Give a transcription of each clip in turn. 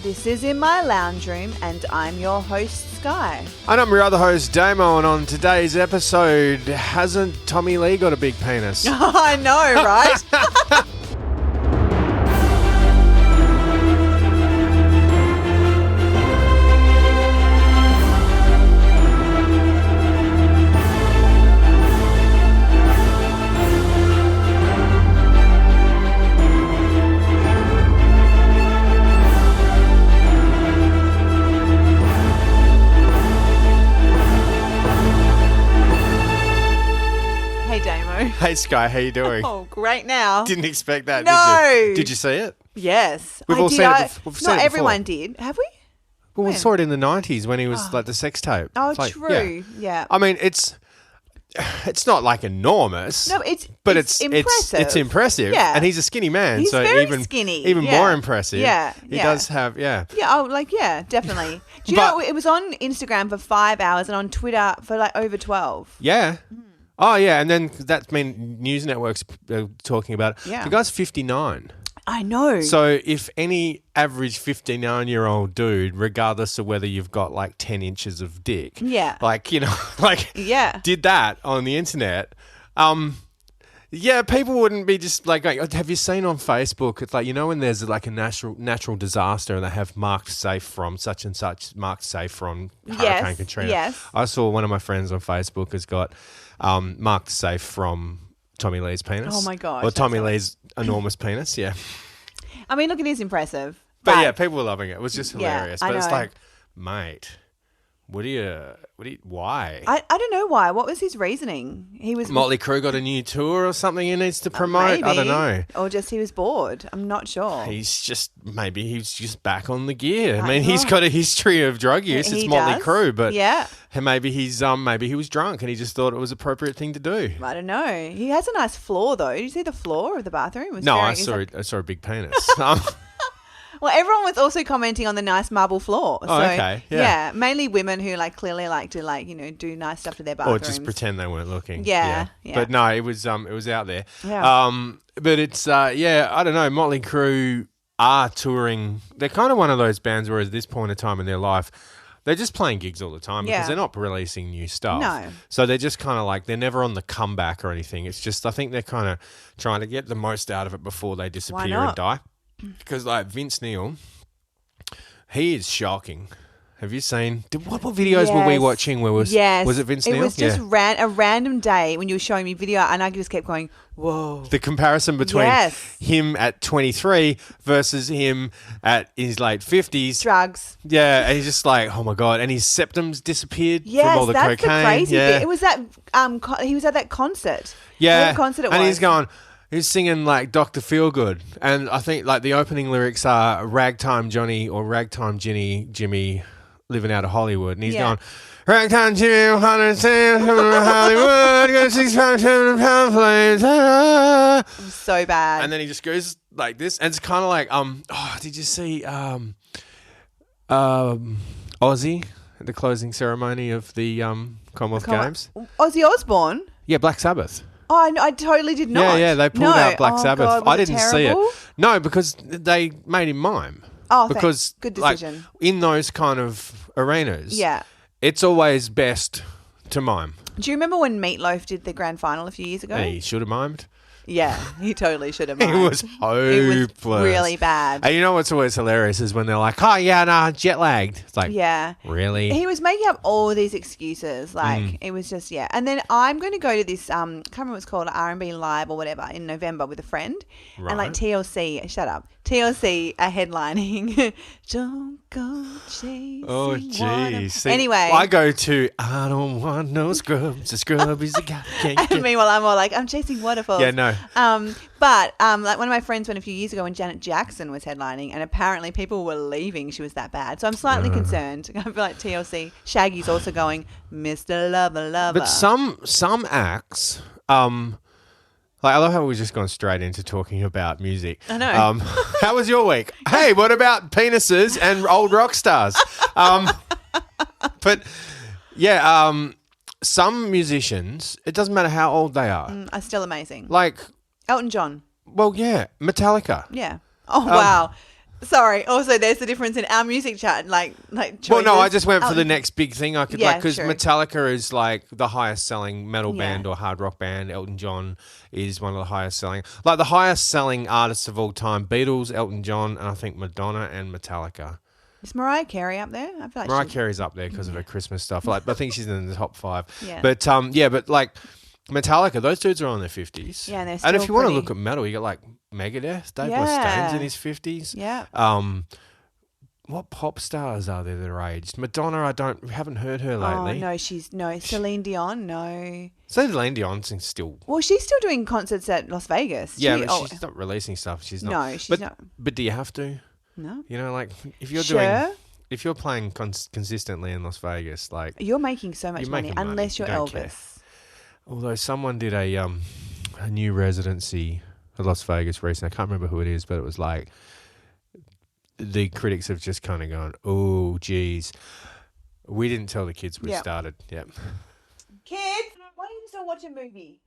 This is In My Lounge Room, and I'm your host, Sky. And I'm your other host, Damo, and on today's episode, hasn't Tommy Lee got a big penis? I know, right? Hey Sky, how you doing? Oh, great now. Didn't expect that, No. did you? Did you see it? Yes. We've all seen it. We've seen it Not before. everyone did. Have we? Well, we When? saw it in the 90s when he was like the sex tape. Oh, It's like, true. Yeah. I mean, it's not like enormous. No, but it's it's impressive. It's impressive. Yeah. And he's a skinny man, He's so very even skinny. even Yeah. more impressive. Yeah, He yeah. does have Yeah, definitely. Do you know, it was on Instagram for 5 hours and on Twitter for like over 12. Yeah. Oh, yeah, and then that's been news networks talking about it. Yeah. The guy's 59. I know. So if any average 59-year-old dude, regardless of whether you've got like 10 inches of dick, Yeah. Yeah. did that on the internet, people wouldn't be just like, have you seen on Facebook, it's like, you know, when there's like a natural disaster and they have marked safe from such and such, marked safe from Hurricane Katrina. Yes. I saw one of my friends on Facebook has got marked safe from Tommy Lee's penis. Oh my gosh, Or Tommy Lee's enormous penis, yeah. I mean, look, it is impressive. But yeah, people were loving it. It was just hilarious. I But it's know. like, mate, why? I don't know why. What was his reasoning? He was Motley Crue got a new tour or something he needs to promote? I don't maybe. know. Or just he was bored. I'm not sure. He's just back on the gear. I I mean, he's know. got a history of drug use. He It's Motley does. Crue, but Yeah. maybe maybe he was drunk and he just thought it was an appropriate thing to do. I don't know. He has a nice floor, though. Did you see the floor of the bathroom? It was No, very- I it was saw like- I saw a big penis. Well, everyone was also commenting on the nice marble floor. So, okay, yeah. mainly women who clearly like to do nice stuff to their Or bathrooms. just pretend they weren't looking. Yeah. But no, it was out there. Yeah. But it's I don't know. Motley Crue are touring. They're kind of one of those bands where at this point in time in their life, they're just playing gigs all the time Yeah. because they're not releasing new stuff. No. So they're just kind of like, they're never on the comeback or anything. It's just, I think they're kind of trying to get the most out of it before they disappear not? and die. Because like Vince Neil, he is shocking. Have you seen? What videos were we Yes. watching? Was it Vince Neil? It was just a random day when you were showing me video, and I just kept going, whoa. The comparison between Yes. him at 23 versus him at his late 50s. Drugs. Yeah, and he's just like, oh my God. And his septum's disappeared Yes, from all the that's cocaine. the crazy yeah. bit. It was that he was at that concert. Yeah. What concert it and was. he's singing like Dr. Feelgood. And I think like the opening lyrics are Ragtime Johnny or Ragtime Jimmy living out of Hollywood. And he's Yeah. going, Ragtime Jimmy, 100 cents from Hollywood, got 6 pound, 7 pound flames. It was so bad. And then he just goes like this. And it's kind of like, did you see Ozzy at the closing ceremony of the Commonwealth Games? Ozzy Osbourne? Yeah, Black Sabbath. Oh, I totally did not. Yeah, they pulled No. out Black Oh, Sabbath. God, was I didn't see terrible? it. No, because they made him mime. Oh, because good like, decision. in those kind of arenas, Yeah. it's always best to mime. Do you remember when Meatloaf did the grand final a few years ago? He should have mimed. Yeah, he totally should have. It was hopeless. It was really bad. And you know what's always hilarious is when they're like, oh, yeah, nah, jet lagged. It's like, Yeah. really? He was making up all these excuses. It was just, yeah. And then I'm going to go to this, can't remember what it's called, R&B Live or whatever, in November with a friend. Right. And like TLC, shut up. TLC are headlining. Don't go chasing Oh, water. jeez. See, Anyway. I go to, I don't want no scrubs. A scrub is a guy can't And get. meanwhile, I'm all like, I'm chasing waterfalls. Yeah, no. But like one of my friends went a few years ago when Janet Jackson was headlining, and apparently people were leaving. She was that bad, so I'm slightly concerned. I feel like TLC, Shaggy's also going, Mr. Lover, Lover. But some acts, like I love how we've just gone straight into talking about music. I know. How was your week? Hey, what about penises and old rock stars? But yeah, some musicians, it doesn't matter how old they are. Still amazing. Like, Elton John. well, yeah, Metallica. Yeah. Oh, wow. Sorry. Also, there's the difference in our music chart, like choices. Well, no, I just went for the next big thing I could because true. Metallica is like the highest selling metal Yeah. band or hard rock band. Elton John is one of the highest selling, like the highest selling artists of all time. Beatles, Elton John, and I think Madonna and Metallica. Is Mariah Carey up there? I feel like Mariah Carey's up there because of her Christmas stuff. Like I think she's in the top 5. Yeah. But but like Metallica, those dudes are on their 50s. Yeah, and they're and if still you want to pretty- look at metal, you got like Megadeth, Dave Yeah. Mustaine's in his 50s. Yeah. What pop stars are there that are aged? Madonna, haven't heard her lately. Oh, no. Celine Dion, no. Celine Dion's still. Well, she's still doing concerts at Las Vegas. Yeah, but she's not releasing stuff. She's not. No, she's not. But do you have to? No. You know, like if you're Sure. if you're playing consistently in Las Vegas, like You're making so much You're money making money. unless You you're don't Elvis. care. Although someone did a new residency at Las Vegas recently, I can't remember who it is, but it was like the critics have just kind of gone, "Oh, geez, we didn't tell the kids we started." Yep. Kids, why don't you just watch a movie?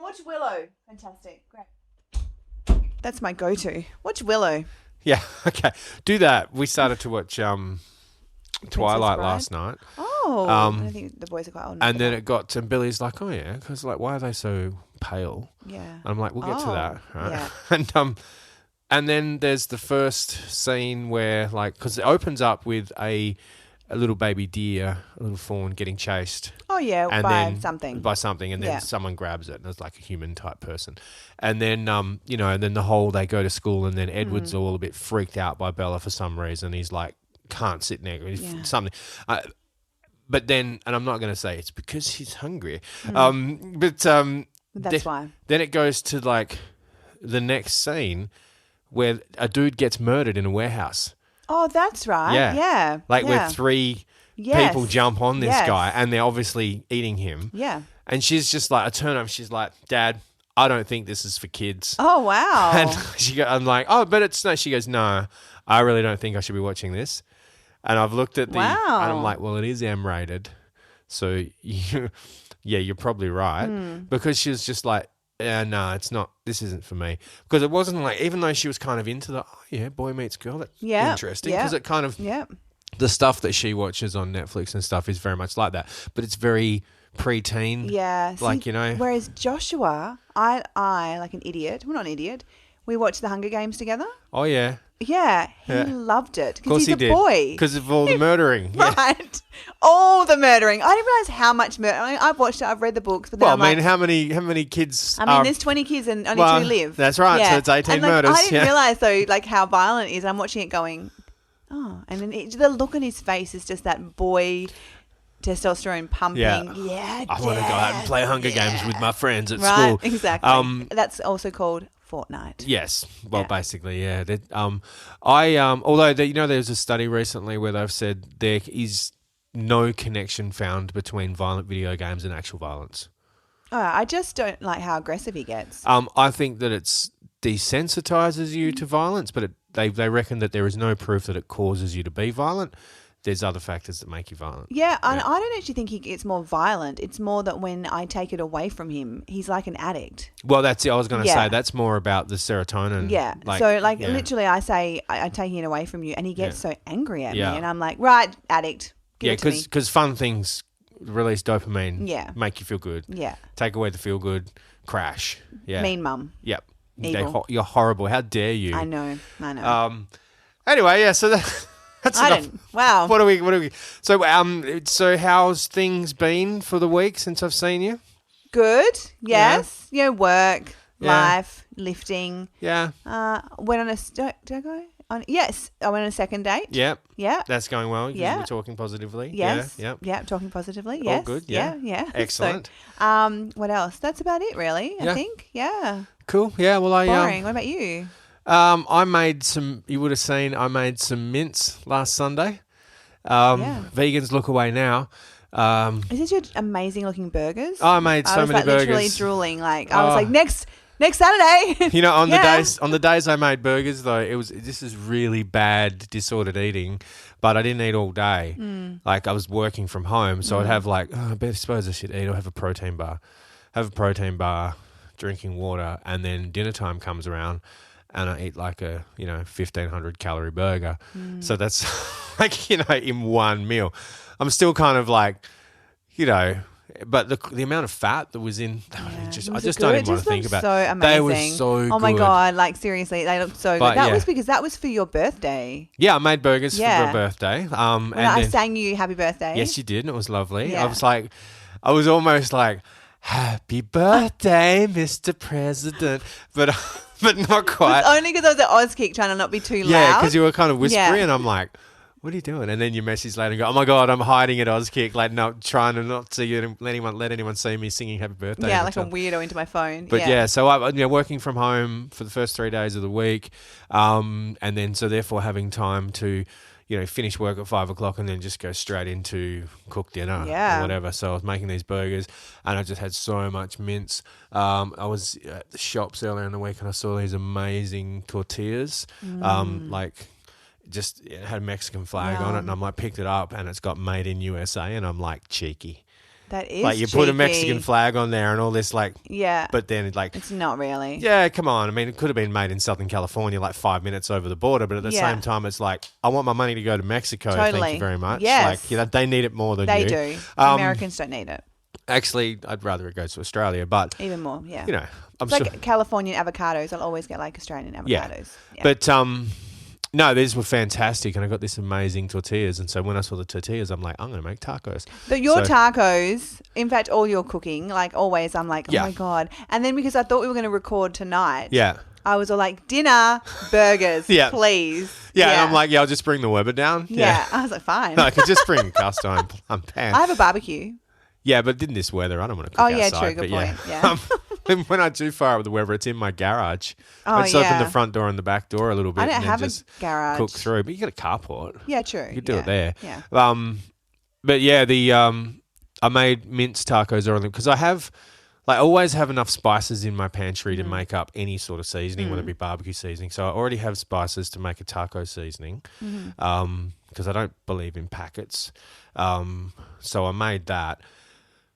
Watch Willow. Fantastic. Great. That's my go-to. Watch Willow. Yeah. Okay. Do that. We started to watch Twilight Bride? last night. Oh, I don't think the boys are quite old enough And for then that. it got to Billy's like, "Oh yeah," because like, why are they so pale? Yeah. And I'm like, "We'll get to that." Right? Yeah. And then there's the first scene where like, because it opens up with a little baby deer, a little fawn getting chased. Oh yeah, And by then something. and then someone grabs it, and it's like a human type person, and then and then they go to school, and then Edward's all a bit freaked out by Bella for some reason. He's like, can't sit next something, but then, and I'm not going to say it's because he's hungry, That's why. Then it goes to like the next scene where a dude gets murdered in a warehouse. Oh, that's right. Yeah. Where 3 Yes. people jump on this Yes. guy and they're obviously eating him. Yeah. And she's just like, I turn up, she's like, "Dad, I don't think this is for kids." Oh wow. And I'm like, "Oh, but it's no." She goes, "No, I really don't think I should be watching this." And I've looked at and I'm like, "Well, it is M-rated, so you're probably right." Because she was just like, "No, it's not. This isn't for me." Because it wasn't like, even though she was kind of into boy meets girl. That's interesting because it kind of the stuff that she watches on Netflix and stuff is very much like that, but it's very preteen. Yeah. Like, See, whereas Joshua, I like an idiot. Well, not an idiot. We watched the Hunger Games together. Oh yeah. Yeah, he loved it Of course because he's he a did. boy. Because of all the murdering. Yeah. Right. All the murdering. I didn't realize how much murder. I mean, I've watched it. I've read the books, but then Well, I'm I mean, how many kids? there's 20 kids and only well, 2 live. that's right, so it's 18 and, like, murders, I didn't yeah. realize though, like how violent it is. I'm watching it going, oh, and then the look on his face is just that boy testosterone pumping. Yeah. Yeah, I want to go out and play Hunger Games with my friends at right, school. exactly. That's also called Fortnite. Yes. Well, Yeah. basically, yeah. Although there's a study recently where they've said there is no connection found between violent video games and actual violence. Oh, I just don't like how aggressive he gets. I think that it's desensitizes you to violence, but they reckon that there is no proof that it causes you to be violent. There's other factors that make you violent. Yeah, and I don't actually think he gets more violent. It's more that when I take it away from him, he's like an addict. Well, that's it. I was going to Yeah. say that's more about the serotonin. Yeah. Literally, I say, I'm taking it away from you, and he gets so angry at me, and I'm like, right, addict, give it to me. because fun things release dopamine. Yeah. Make you feel good. Yeah. Take away the feel good. Crash. Yeah. Mean mum. Yep. Evil. You're horrible. How dare you? I know. Anyway, yeah. So that's I enough. didn't. Wow. What are we? So how's things been for the week since I've seen you? Good. Yes. Work, Yeah. life, lifting. Yeah. Went on did I go? Yes. I went on a second date. Yep. Yeah. That's going well. Yeah. We're talking positively. Yes. Yeah. Yep. Yeah. Talking positively. All Yes. good, yeah. Yeah. Excellent. So, what else? That's about it, really. Yeah. I think. Yeah. Cool. Yeah. Well, Boring. What about you? I made some. You would have seen. I made some mince last Sunday. Vegans look away now. Is this your amazing looking burgers? I made so many burgers. Literally drooling. Like I was like next Saturday. On the days I made burgers though, this is really bad disordered eating, but I didn't eat all day. Like I was working from home, so I'd have I suppose I should eat. I'll have a protein bar, drinking water, and then dinner time comes around. and I eat like a 1,500 calorie burger. So that's like in one meal. I'm still kind of like, but the amount of fat that was in, I just don't even want to think about. So amazing. They were so good. Oh my God! Like seriously, they looked so good. That was because that was for your birthday. Yeah, I made burgers for my birthday. I sang you happy birthday. Yes, you did, and it was lovely. Yeah. I was almost like, happy birthday, Mr. President, but not quite. It's only because I was at Auskick trying to not be too loud. Yeah, because you were kind of whispering, and I'm like, what are you doing? And then you message later and go, oh my God, I'm hiding at Auskick, like trying to not see you and let anyone see me singing happy birthday. Yeah, like a weirdo into my phone. But so I working from home for the first 3 days of the week, and then so therefore having time to finish work at 5 o'clock and then just go straight into cook dinner or whatever. So I was making these burgers and I just had so much mince. I was at the shops earlier in the week and I saw these amazing tortillas, it had a Mexican flag on it, and I'm like, picked it up and it's got made in USA, and I'm like, cheeky. That is like you cheeky. Put a Mexican flag on there and all this but then it's not really. Yeah, come on. I mean, it could have been made in Southern California, like 5 minutes over the border, but at the same time, it's like, I want my money to go to Mexico. Totally. Thank you very much. Yes. Like, they need it more than they you. do. Americans don't need it. Actually, I'd rather it goes to Australia, but even more. Yeah. I'm it's sure. like Californian avocados. I'll always get like Australian avocados. Yeah. But no, these were fantastic, and I got this amazing tortillas. And so when I saw the tortillas, I'm like, I'm going to make tacos. But your tacos, in fact, all your cooking, like always, I'm like, oh my God. And then because I thought we were going to record tonight, I was all like, dinner, burgers, please. Yeah, and I'm like, I'll just bring the Weber down. Yeah. I was like, fine. No, I could just bring cast iron pan. I have a barbecue. Yeah, but in this weather, I don't want to cook outside. True, good point. Yeah. When I do fire up the weather, it's in my garage. Oh, I just open the front door and the back door a little bit. I don't and have then a just garage. Cook through, but you got a carport. Yeah, true. You could do it there. Yeah. But yeah, I made minced tacos earlier because I always have enough spices in my pantry to make up any sort of seasoning, whether it be barbecue seasoning. So I already have spices to make a taco seasoning because I don't believe in packets. So I made that.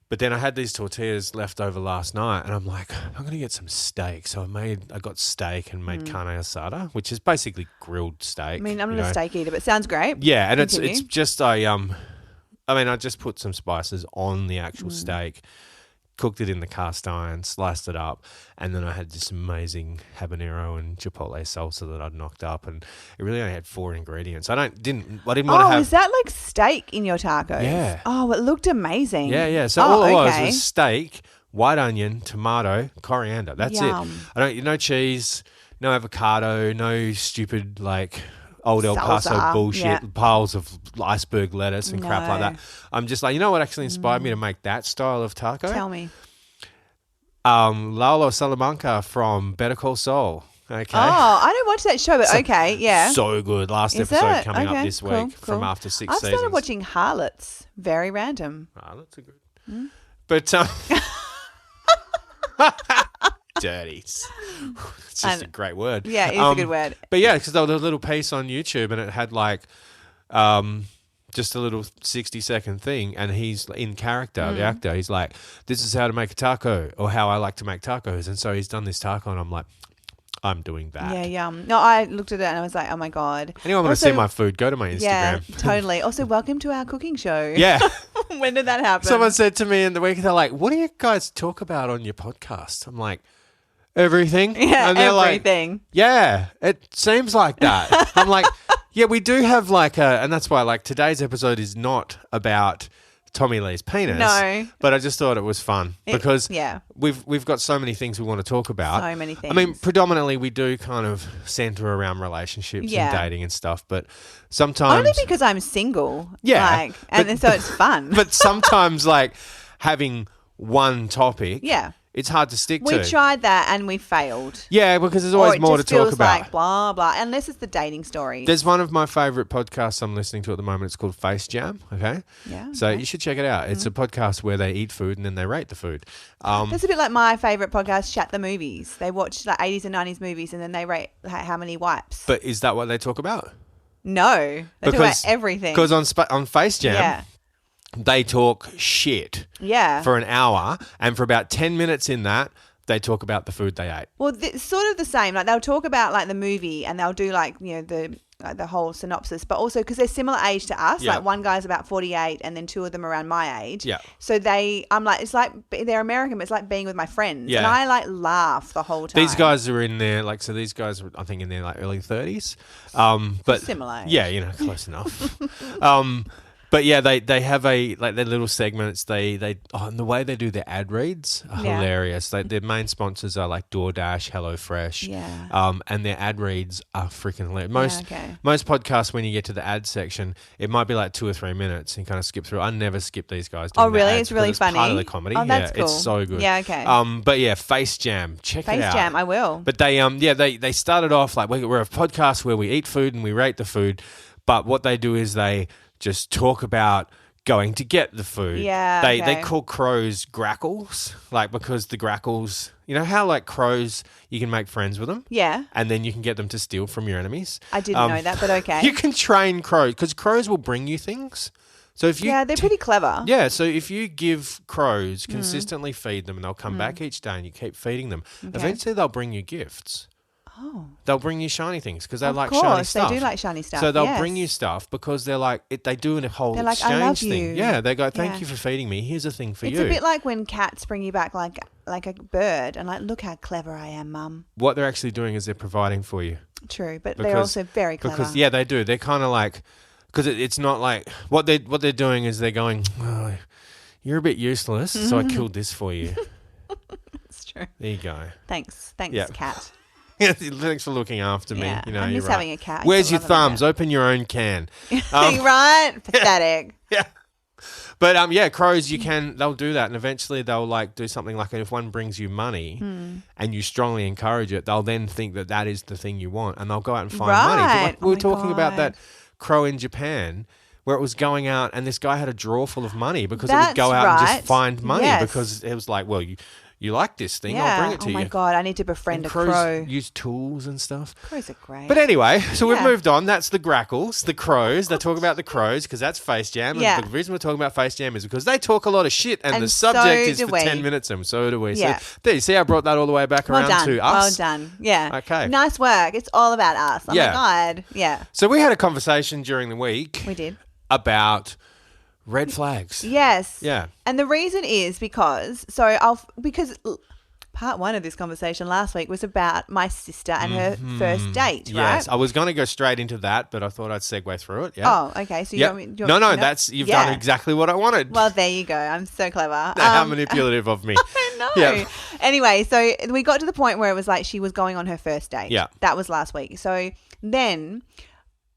But then I had these tortillas left over last night, and I'm like, I'm going to get some steak. So I got steak and made carne asada, which is basically grilled steak. I mean, I'm not a steak eater, but sounds great. Yeah, and it's just I just put some spices on the actual steak, cooked it in the cast iron, sliced it up, and then I had this amazing habanero and chipotle salsa that I'd knocked up, and it really only had 4 ingredients. I didn't want to have. Oh, is that like steak in your tacos? Yeah. Oh, it looked amazing. Yeah. So all it was steak, white onion, tomato, coriander. That's it. No cheese, no avocado, no stupid old El Paso bullshit, piles of iceberg lettuce and crap like that. I'm just like, you know what actually inspired me to make that style of taco? Tell me. Lalo Salamanca from Better Call Saul. Okay. Oh, I don't watch that show, but okay, yeah. So good. Last episode coming up this week from after 6 seasons. I've started watching Harlots. Very random. Harlots are good. But dirty. It's just a great word. Yeah, it's a good word. But yeah, because there was a little piece on YouTube and it had just a little 60-second thing, and he's in character, the actor. He's like, this is how to make a taco, or how I like to make tacos. And so he's done this taco, and I'm like, I'm doing that. Yeah, yum. No, I looked at it and I was like, oh my God. Anyone want to see my food, go to my Instagram. Yeah, totally. Also, welcome to our cooking show. Yeah. When did that happen? Someone said to me in the week, they're like, what do you guys talk about on your podcast? I'm like, everything. Yeah, and they're everything. Like, yeah, it seems like that. I'm like, yeah, we do have and that's why today's episode is not about Tommy Lee's penis. No. But I just thought it was fun because we've got so many things we want to talk about. So many things. I mean, predominantly we do kind of center around relationships and dating and stuff, but sometimes only because I'm single. Yeah. So it's fun. But sometimes having one topic. Yeah. It's hard to stick to. We tried that and we failed. Yeah, because there's always more to talk about. Like blah, blah, unless it's the dating story. There's one of my favourite podcasts I'm listening to at the moment. It's called Face Jam, okay? Yeah. So you should check it out. It's a podcast where they eat food and then they rate the food. That's a bit like my favourite podcast, Chat the Movies. They watch 80s and 90s movies and then they rate how many wipes. But is that what they talk about? No. They talk about everything. Because on Face Jam, they talk shit for an hour, and for about 10 minutes in that, they talk about the food they ate. Well, it's sort of the same. Like they'll talk about like the movie and they'll do like, the whole synopsis, but also because they're similar age to us. Yeah. Like one guy's about 48 and then two of them around my age. Yeah. So I'm like, it's like they're American, but it's like being with my friends. Yeah. And I like laugh the whole time. These guys are in their these guys are, I think, in their like early 30s. But similar age. Yeah, close enough. But yeah, they have their little segments. And the way they do their ad reads are hilarious. Their main sponsors are like DoorDash, HelloFresh. Yeah. And their ad reads are freaking hilarious. Most podcasts, when you get to the ad section, it might be like 2 or 3 minutes and kind of skip through. I never skip these guys doing really? ads It's really funny? Part of the comedy. Oh, that's cool. It's so good. Yeah, okay. But yeah, Face Jam. Check it out. Face Jam, I will. But they started off like we're a podcast where we eat food and we rate the food. But what they do is they just talk about going to get the food. Yeah. They call crows grackles, like because the grackles, you know how like crows you can make friends with them? Yeah. And then you can get them to steal from your enemies. I didn't know that, but okay. You can train crows because crows will bring you things. So if you they're pretty clever. Yeah, so if you give crows consistently feed them and they'll come back each day and you keep feeding them, eventually they'll bring you gifts. Oh. They'll bring you shiny things because they Of like course, shiny stuff. they do like shiny stuff. So they'll bring you stuff because they're like they do a whole They're like, exchange "I love thing. you." Yeah, they go, "Thank Yeah. you for feeding me. Here's a thing for It's you." a bit like when cats bring you back like a bird and like, look how clever I am, Mum. What they're actually doing is they're providing for you. True, but they're also very clever. Because they do. They're kind of like because it's not like what they're doing is they're going, "Oh, you're a bit useless, so I killed this for you." It's true. There you go. Thanks, Yeah. cat. Thanks for looking after me. Yeah, I miss you're having right. a cat. I Where's used your to love having a thumbs? Open your own can. Right? Pathetic. Yeah. But crows, they'll do that and eventually they'll like do something like if one brings you money and you strongly encourage it, they'll then think that is the thing you want and they'll go out and find money. Right. We were talking about that crow in Japan where it was going out and this guy had a drawer full of money because it would go out and just find money because it was like, well, you like this thing, I'll bring it to you. Oh my God, I need to befriend and a crow. Use tools and stuff. Crows are great. But anyway, so we've moved on. That's the grackles, the crows. They talk about the crows because that's Face Jam. Yeah. And the reason we're talking about Face Jam is because they talk a lot of shit and the so subject is do for we. 10 minutes and so do we. Yeah. So there you see I brought that all the way back around to us. Well done. Yeah. Okay. Nice work. It's all about us. Oh my God. Yeah. So we had a conversation during the week We did. about red flags. Yes. Yeah. And the reason is because part one of this conversation last week was about my sister and her first date, right? Yes, I was going to go straight into that, but I thought I'd segue through it. Yeah. Oh, okay. So Yep. you want me to you've done exactly what I wanted. Well, there you go. I'm so clever. How manipulative of me. I know. Yeah. Anyway, so we got to the point where it was like she was going on her first date. Yeah. That was last week. So then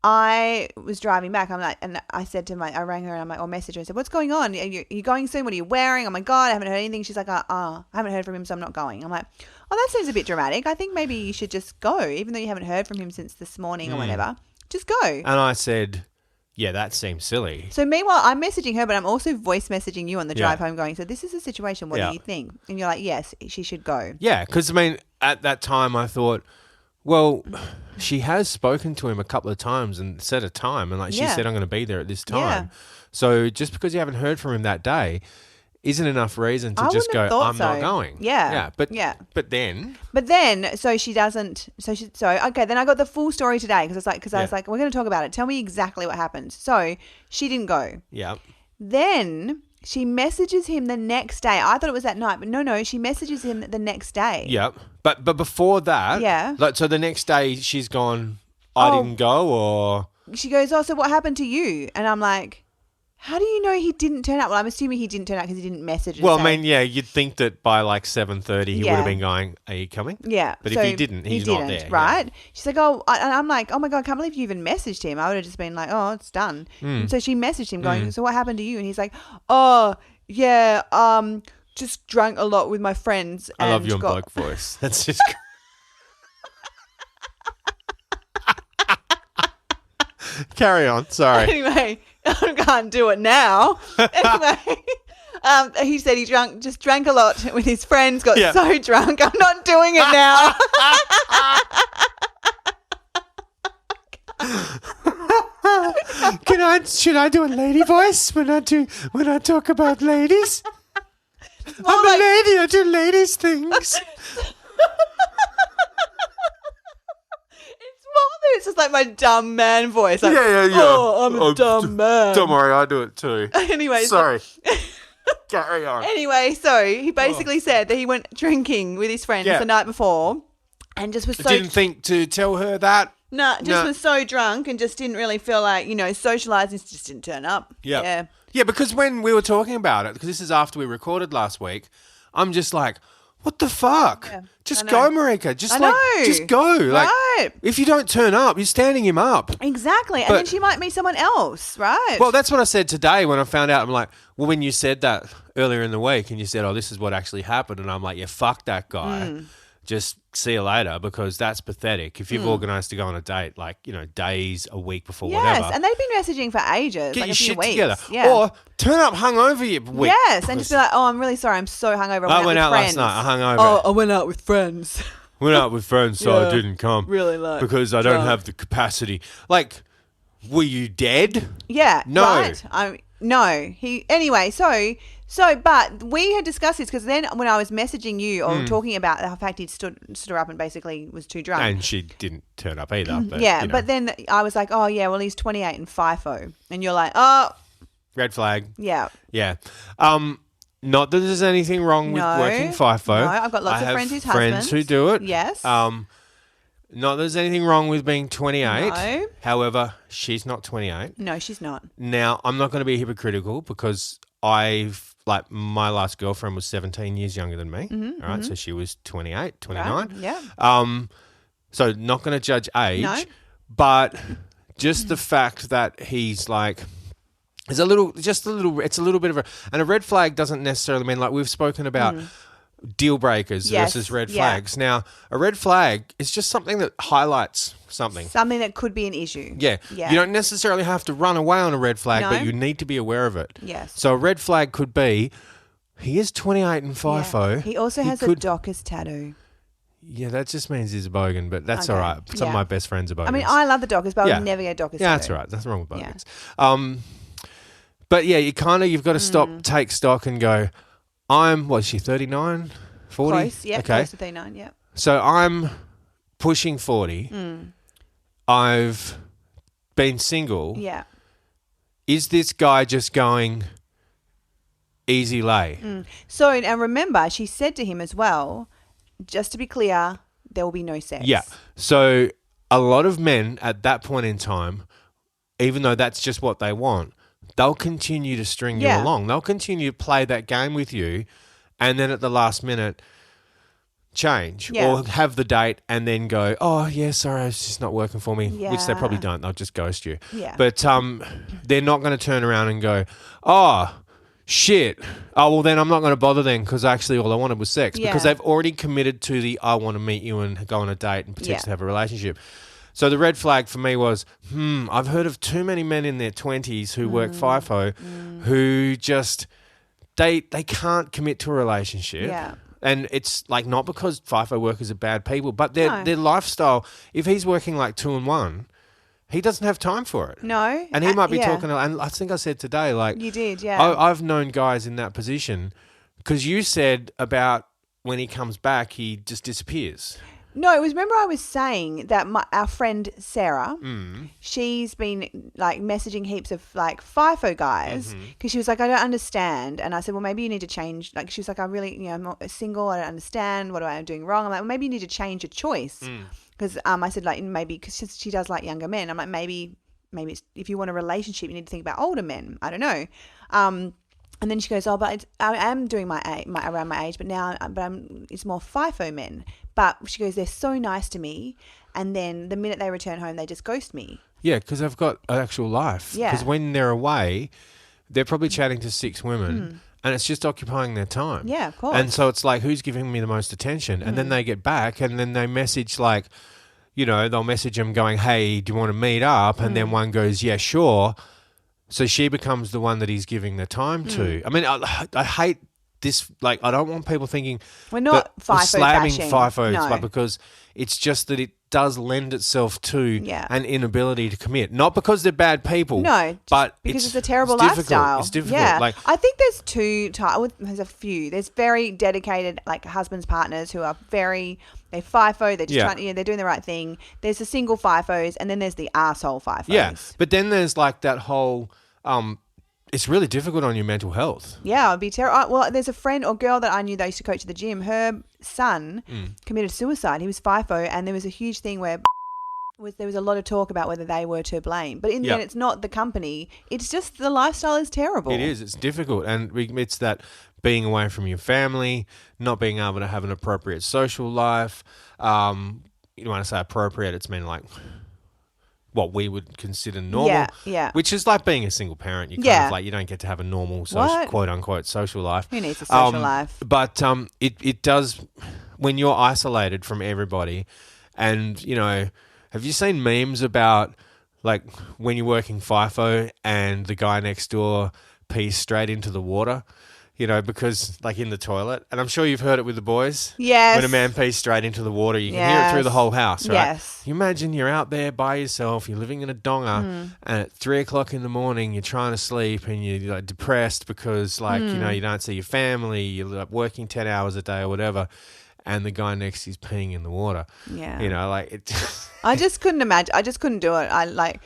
I was driving back. I'm like, and I said to I rang her and I'm like, or messaged her and said, what's going on? Are you going soon? What are you wearing? Oh my God, I haven't heard anything. She's like, I haven't heard from him, so I'm not going. I'm like, oh, that seems a bit dramatic. I think maybe you should just go, even though you haven't heard from him since this morning or whatever. Just go. And I said, yeah, that seems silly. So meanwhile, I'm messaging her, but I'm also voice messaging you on the drive home going, so this is a situation. What do you think? And you're like, yes, she should go. Yeah, because I mean, at that time I thought, well, she has spoken to him a couple of times and set a time and like she said, I'm going to be there at this time. Yeah. So just because you haven't heard from him that day isn't enough reason to just go, I'm not going. Yeah. Yeah. But then. So she doesn't. Okay. Then I got the full story today because I was like, we're going to talk about it. Tell me exactly what happened. So she didn't go. Yeah. Then she messages him the next day. I thought it was that night, but no. She messages him the next day. Yep. But before that, like, so the next day she's gone, I didn't go, or she goes, oh, so what happened to you? And I'm like, how do you know he didn't turn up? Well, I'm assuming he didn't turn up because he didn't message. Well, I mean, yeah, you'd think that by like 7:30 he would have been going, are you coming? Yeah. But if he didn't, he's not there. Right? Yeah. She's like, and I'm like, oh my God, I can't believe you even messaged him. I would have just been like, oh, it's done. And so she messaged him going, so what happened to you? And he's like, oh, yeah, just drank a lot with my friends. I love your bloke voice. That's just... Carry on. Sorry. Anyway, I can't do it now. Anyway, he said he just drank a lot with his friends, got so drunk. I'm not doing it now. Should I do a lady voice when I talk about ladies? I'm a lady. I do ladies' things. It's just like my dumb man voice. Like, yeah. Oh, I'm a dumb man. Don't worry, I do it too. Anyway, sorry. Carry on. Anyway, so he basically said that he went drinking with his friends the night before, and just was so didn't think to tell her that. No, was so drunk and just didn't really feel like socialising. Just didn't turn up. Yeah, because when we were talking about it, because this is after we recorded last week, I'm just like, what the fuck? Yeah, just go, Marika. Just go. Right. Like, if you don't turn up, you're standing him up. Exactly. And then she might meet someone else, right? Well, that's what I said today when I found out. I'm like, well, when you said that earlier in the week and you said, oh, this is what actually happened. And I'm like, yeah, fuck that guy. Just see you later, because that's pathetic. If you've organised to go on a date, days, a week before, whatever. Yes, and they've been messaging for ages. Get like your a few shit weeks. together. Yeah. Or turn up hungover, you week. Yes, and just be like, oh, I'm really sorry. I'm so hungover. I went out last night. I hungover. Oh, I went out with friends. Went out with friends, so I didn't come. Really like because I don't have the capacity. Like, were you dead? Yeah. No. Right? No. But we had discussed this because then when I was messaging you or talking about the fact he'd stood her up and basically was too drunk. And she didn't turn up either. But, but then I was like, oh, yeah, well, he's 28 and FIFO. And you're like, oh. Red flag. Yeah. Yeah. Not that there's anything wrong with working FIFO. No, I've got lots of friends whose husbands. friends who do it. Yes. Not that there's anything wrong with being 28. No. However, she's not 28. No, she's not. Now, I'm not going to be hypocritical because my last girlfriend was 17 years younger than me. All right. So she was 28, 29. Right. Yeah. So not going to judge age. No. But just the fact that he's like, it's a little bit of a red flag doesn't necessarily mean, like we've spoken about deal breakers versus red flags. Now, a red flag is just something that highlights something. Something that could be an issue. Yeah. You don't necessarily have to run away on a red flag, but you need to be aware of it. Yes. So a red flag could be, he is 28 and FIFO. Yeah. He also has a Dockers tattoo. Yeah, that just means he's a bogan, but that's all right. Some of my best friends are bogans. I mean, I love the Dockers, but I would never get a Dockers tattoo. Yeah, that's all right. Nothing wrong with bogans. Yeah. But yeah, you've got to stop, take stock and go, what's she, 39, 40? Close, yeah, close to 39, yeah. So I'm pushing 40. I've been single. Yeah. Is this guy just going easy lay? So, and remember, she said to him as well, just to be clear, there will be no sex. Yeah. So a lot of men at that point in time, even though that's just what they want, they'll continue to string you along. They'll continue to play that game with you, and then at the last minute change or have the date and then go, oh, yeah, sorry, it's just not working for me, which they probably don't. They'll just ghost you. Yeah. But they're not going to turn around and go, oh, shit. Oh, well, then I'm not going to bother then because actually all I wanted was sex because they've already committed to the I want to meet you and go on a date and potentially have a relationship. So the red flag for me was, I've heard of too many men in their 20s who work FIFO who just, they can't commit to a relationship. Yeah. And it's like not because FIFO workers are bad people, but their lifestyle, if he's working like 2 and 1, he doesn't have time for it. No. And he might be talking, and I think I said today, like. You did, yeah. I've known guys in that position because you said about when he comes back, he just disappears. No, it was, remember I was saying that our friend Sarah, she's been like messaging heaps of like FIFO guys because she was like, I don't understand. And I said, well, maybe you need to change. Like, she was like, I'm not single. I don't understand. What am I doing wrong? I'm like, well, maybe you need to change your choice. Because I said, like, maybe because she does like younger men. I'm like, maybe it's, if you want a relationship, you need to think about older men. I don't know. And then she goes, oh, but I am doing around my age, but now it's more FIFO men. But she goes, they're so nice to me. And then the minute they return home, they just ghost me. Yeah, because they've got an actual life. Yeah. Because when they're away, they're probably chatting to 6 women and it's just occupying their time. Yeah, of course. And so it's like, who's giving me the most attention? And then they get back and then they message like, they'll message them going, hey, do you want to meet up? And then one goes, yeah, sure. So she becomes the one that he's giving the time to. I mean, I hate this. Like, I don't want people thinking we're not FIFO slamming bashing. FIFOs, No. but because it's just that does lend itself to Yeah. an inability to commit. Not because they're bad people. No, but because it's a terrible difficult. lifestyle. It's difficult. Yeah, Like, I think there's two types. There's a few. There's very dedicated, like husbands, partners who are very. They FIFO. They're just trying. They're doing the right thing. There's the single FIFOs, and then there's the arsehole FIFOs. yeah, but then there's like that whole. It's really difficult on your mental health. Yeah, it'd be terrible. Well, there's a friend or girl that I knew that used to coach at the gym. Her son committed suicide. He was FIFO, and there was a huge thing where there was a lot of talk about whether they were to blame. But in the end, it's not the company. It's just the lifestyle is terrible. It is. It's difficult. And it's that being away from your family, not being able to have an appropriate social life. You want to say appropriate, it's mean like what we would consider normal. Yeah. Which is like being a single parent. You kind of like, you don't get to have a normal social, quote unquote social life. Who needs a social life? But it does, when you're isolated from everybody, and, you know, have you seen memes about like when you're working FIFO and the guy next door pees straight into the water? You know, because like in the toilet, and I'm sure you've heard it with the boys. Yes. When a man pees straight into the water, you can hear it through the whole house, right? Yes. You imagine you're out there by yourself, you're living in a donga, and at 3 o'clock in the morning, you're trying to sleep and you're like depressed because like, you know, you don't see your family, you're like working 10 hours a day or whatever, and the guy next to you's peeing in the water. Yeah. You know, like it. I just couldn't imagine. I just couldn't do it.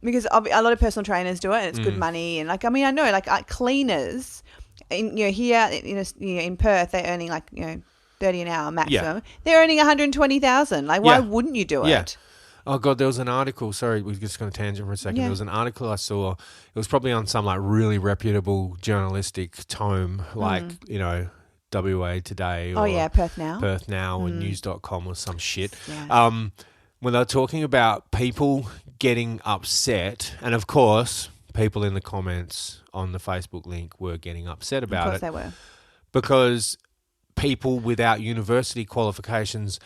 Because a lot of personal trainers do it, and it's good money. And like, I mean, I know like cleaners, here in Perth, they're earning like 30 an hour maximum. Yeah. They're earning 120,000. Like, why wouldn't you do it? Yeah. Oh God, there was an article. Sorry, we're just going to tangent for a second. Yeah. There was an article I saw. It was probably on some like really reputable journalistic tome, like WA Today. Or Perth Now. Perth Now or News.com or some shit. Yeah. When they were talking about people getting upset, and of course, people in the comments on the Facebook link were getting upset about it. Of course they were. Because people without university qualifications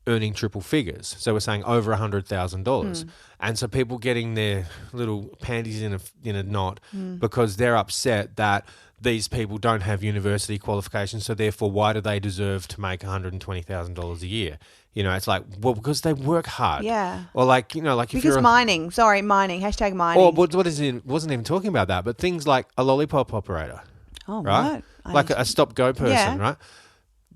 earning triple figures. So we're saying over $100,000. And so people getting their little panties in a knot because they're upset that these people don't have university qualifications, so therefore why do they deserve to make $120,000 a year? You know, it's like, well, because they work hard. Yeah. Or like, if because you're mining, hashtag mining. Or wasn't even talking about that, but things like a lollipop operator. Oh, right? Like a stop-go person, right?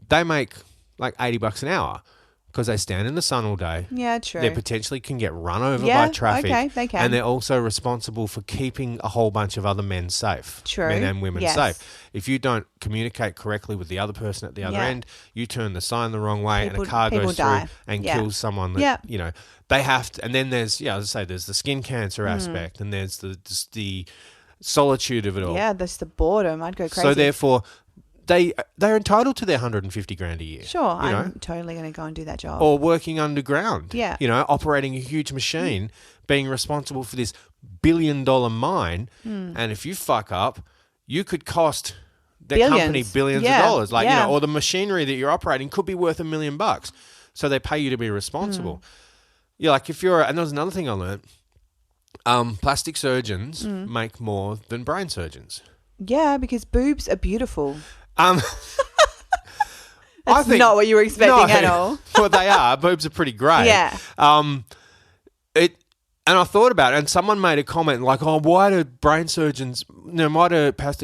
They make like $80 an hour because they stand in the sun all day. Yeah, true. They potentially can get run over by traffic. Okay, they can. And they're also responsible for keeping a whole bunch of other men safe. True. Men and women safe. If you don't communicate correctly with the other person at the other end, you turn the sign the wrong way and a car goes through and kills someone that, they have to. And then there's, as I say, there's the skin cancer aspect and there's the solitude of it all. Yeah, there's the boredom. I'd go crazy. So therefore, they're entitled to their $150,000 a year. Sure, I'm totally going to go and do that job. Or working underground. Yeah. Operating a huge machine, being responsible for this billion-dollar mine, and if you fuck up, you could cost their company billions of dollars. Like, or the machinery that you're operating could be worth $1 million. So they pay you to be responsible. Yeah, like if you're, and there was another thing I learned. Plastic surgeons make more than brain surgeons. Yeah, because boobs are beautiful. That's not what you were expecting at all. Well, they are. Boobs are pretty great. Yeah. And I thought about it, and someone made a comment like, "Oh, why do plastic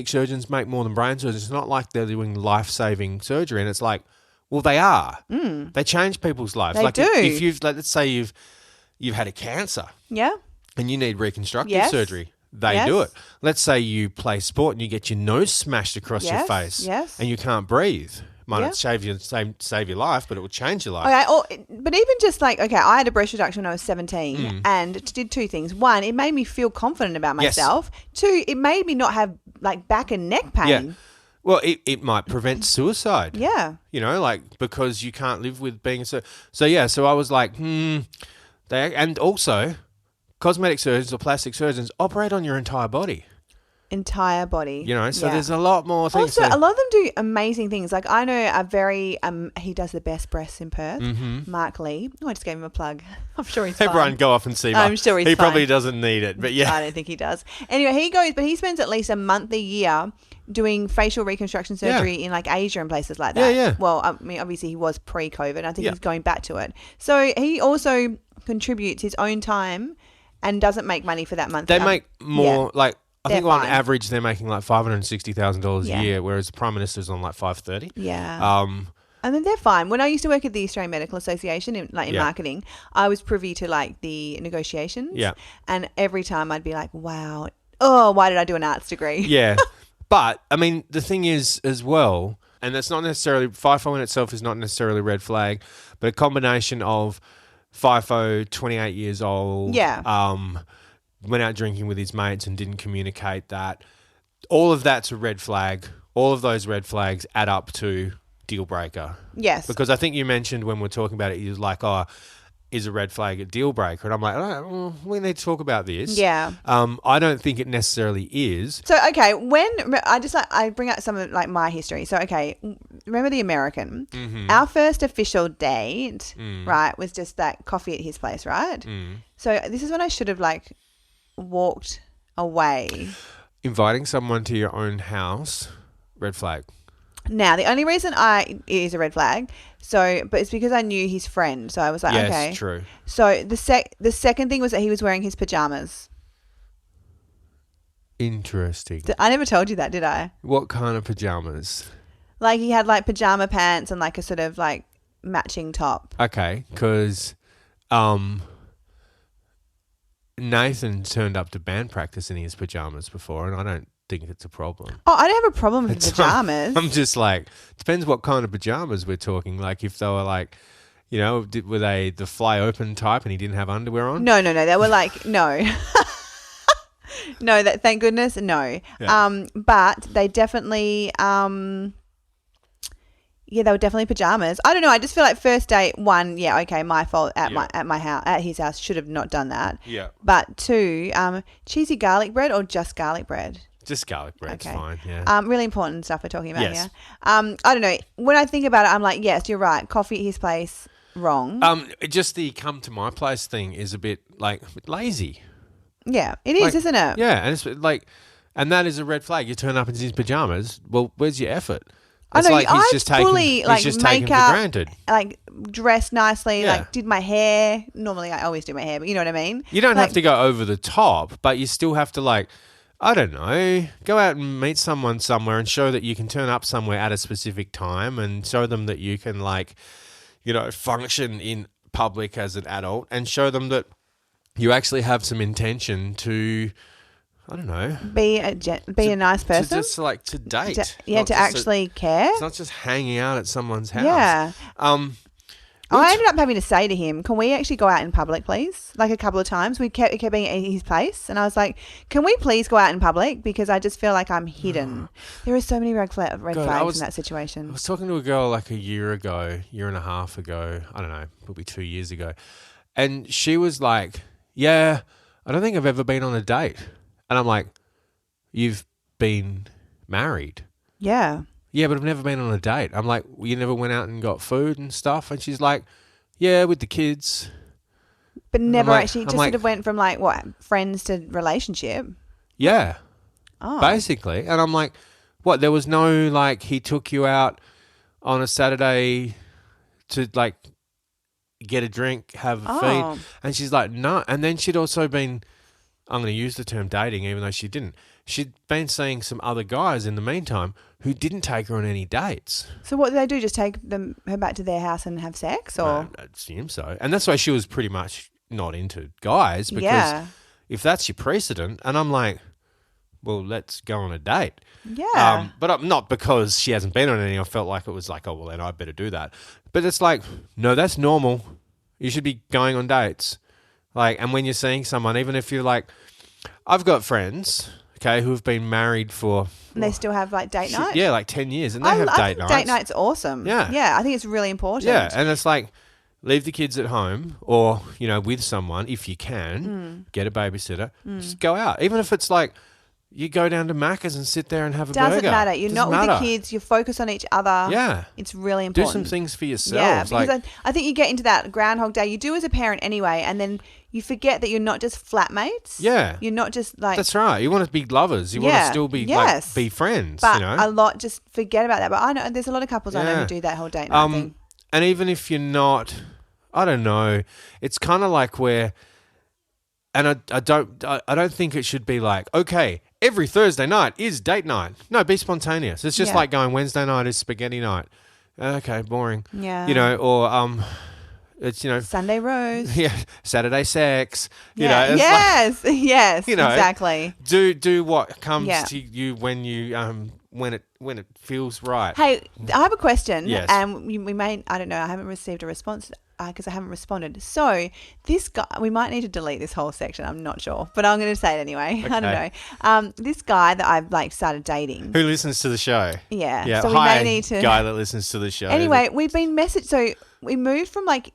surgeons make more than brain surgeons? It's not like they're doing life-saving surgery." And it's like, well, they are. They change people's lives. They do. If you've, let's say you've had a cancer. Yeah. And you need reconstructive surgery. They do it. Let's say you play sport and you get your nose smashed across your face and you can't breathe. Might not save your life, but it will change your life. Okay, but even just like, I had a breast reduction when I was 17 and it did two things. One, it made me feel confident about myself. Yes. Two, it made me not have like back and neck pain. Yeah. Well, it might prevent suicide. Yeah. Because you can't live with being so I was like, and also cosmetic surgeons or plastic surgeons operate on your entire body. entire body. You know, so there's a lot more things. Also, a lot of them do amazing things. Like I know a very, he does the best breasts in Perth, Mark Lee. Oh, I just gave him a plug. I'm sure he's fine. Everyone go off and see Mark. I'm sure he's He fine. probably doesn't need it, but yeah. I don't think he does. Anyway, he spends at least a month a year doing facial reconstruction surgery in like Asia and places like that. Yeah. Well, I mean, obviously he was pre-COVID. I think he's going back to it. So he also contributes his own time and doesn't make money for that month. They make more like I think on fine. average they're making like $560,000 a year, whereas the Prime Minister's on like $530,000. Yeah. And then they're fine. When I used to work at the Australian Medical Association in marketing, I was privy to like the negotiations. Yeah. And every time I'd be like, wow, why did I do an arts degree? Yeah. But I mean, the thing is as well, and that's not necessarily, FIFO in itself is not necessarily a red flag, but a combination of FIFO, 28 years old, went out drinking with his mates and didn't communicate that. All of that's a red flag. All of those red flags add up to deal breaker. Yes. Because I think you mentioned when we're talking about it, you was like, is a red flag a deal breaker? And I'm like, well, we need to talk about this. Yeah. I don't think it necessarily is. So, okay, I bring out some of like my history. So, okay, remember the American? Mm-hmm. Our first official date, right, was just that coffee at his place, right? Mm. So this is when I should have like walked away. Inviting someone to your own house, red flag. Now, the only reason it is a red flag, but it's because I knew his friend. So I was like, okay. Yes, true. So the second thing was that he was wearing his pajamas. Interesting. I never told you that, did I? What kind of pajamas? Like he had like pajama pants and like a sort of like matching top. Okay, because Nathan turned up to band practice in his pajamas before, and I don't think it's a problem. Oh, I don't have a problem with pajamas. I'm just like, depends what kind of pajamas we're talking. Like if they were like, you know, were they the fly open type and he didn't have underwear on? No. They were like, no. No, thank goodness, no. Yeah. But they definitely, they were definitely pajamas. I don't know. I just feel like first date, one, my fault at my house, at his house, should have not done that. Yeah. But two, cheesy garlic bread or just garlic bread? Just garlic bread's fine, yeah. Really important stuff we're talking about here. I don't know. When I think about it, I'm like, yes, you're right. Coffee at his place, wrong. Just the come to my place thing is a bit lazy. Yeah, it is, isn't it? Yeah, and it's like, and that is a red flag. You turn up in his pajamas. Well, where's your effort? It's like I fully taken for granted. Like dressed nicely, like did my hair. Normally, I always do my hair, but you know what I mean. You don't have to go over the top, but you still have to I don't know, go out and meet someone somewhere and show that you can turn up somewhere at a specific time and show them that you can function in public as an adult and show them that you actually have some intention to, I don't know, be a nice person, to just to date, to actually care. It's not just hanging out at someone's house. Yeah. I ended up having to say to him, "Can we actually go out in public, please?" Like a couple of times, we kept being at his place, and I was like, "Can we please go out in public? Because I just feel like I'm hidden." There are so many red flags in that situation. I was talking to a girl like a year and a half ago. I don't know, probably 2 years ago, and she was like, "Yeah, I don't think I've ever been on a date." And I'm like, "You've been married?" Yeah. Yeah, but I've never been on a date. I'm like, you never went out and got food and stuff? And she's like, yeah, with the kids. But never actually, just sort of went from friends to relationship? Yeah. Oh. Basically. And I'm like, what, there was no, he took you out on a Saturday to, get a drink, have a feed? And she's like, no. And then she'd also been, I'm going to use the term dating, even though she didn't. She'd been seeing some other guys in the meantime who didn't take her on any dates. So what did they do? Just take her back to their house and have sex? Or I assume so. And that's why she was pretty much not into guys, because if that's your precedent, and I'm like, well, let's go on a date. Yeah. But not because she hasn't been on any. I felt like it was like, oh, well, then I better do that. But it's like, no, that's normal. You should be going on dates. And when you're seeing someone, even if you're I've got friends, who have been married for... And they still have date nights? Yeah, 10 years, and they have date nights. Date night's awesome. Yeah. Yeah, I think it's really important. Yeah, and it's leave the kids at home or, with someone if you can, get a babysitter, just go out. Even if it's you go down to Macca's and sit there and have a Doesn't burger. matter. You're not with the kids. You focus on each other. Yeah. It's really important. Do some things for yourselves. Yeah, because I think you get into that Groundhog Day. You do as a parent anyway, and then you forget that you're not just flatmates. Yeah. You're not just like... That's right. You want to be lovers. You want to still be like be friends. But you know? a lot just forget about that. But I know there's a lot of couples I know who do that whole date night thing. And even if you're not, I don't know, it's kind of like where... And I don't think it should be like, okay, every Thursday night is date night. No, be spontaneous. It's just like going Wednesday night is spaghetti night. Okay, boring. Yeah. You know, or it's, you know, Sunday rose. Yeah, Saturday sex. You Yeah. know, it's Yes, like, yes, you know, exactly. Do what comes to you when it feels right. Hey, I have a question. Yes. And we may, I don't know, I haven't received a response because I haven't responded. So this guy, we might need to delete this whole section. I'm not sure, but I'm going to say it anyway. Okay. I don't know. This guy that I've like started dating. Who listens to the show? Yeah. Yeah. So we Hi, may need to. guy that listens to the show. Anyway, we've been messaged. So we moved from like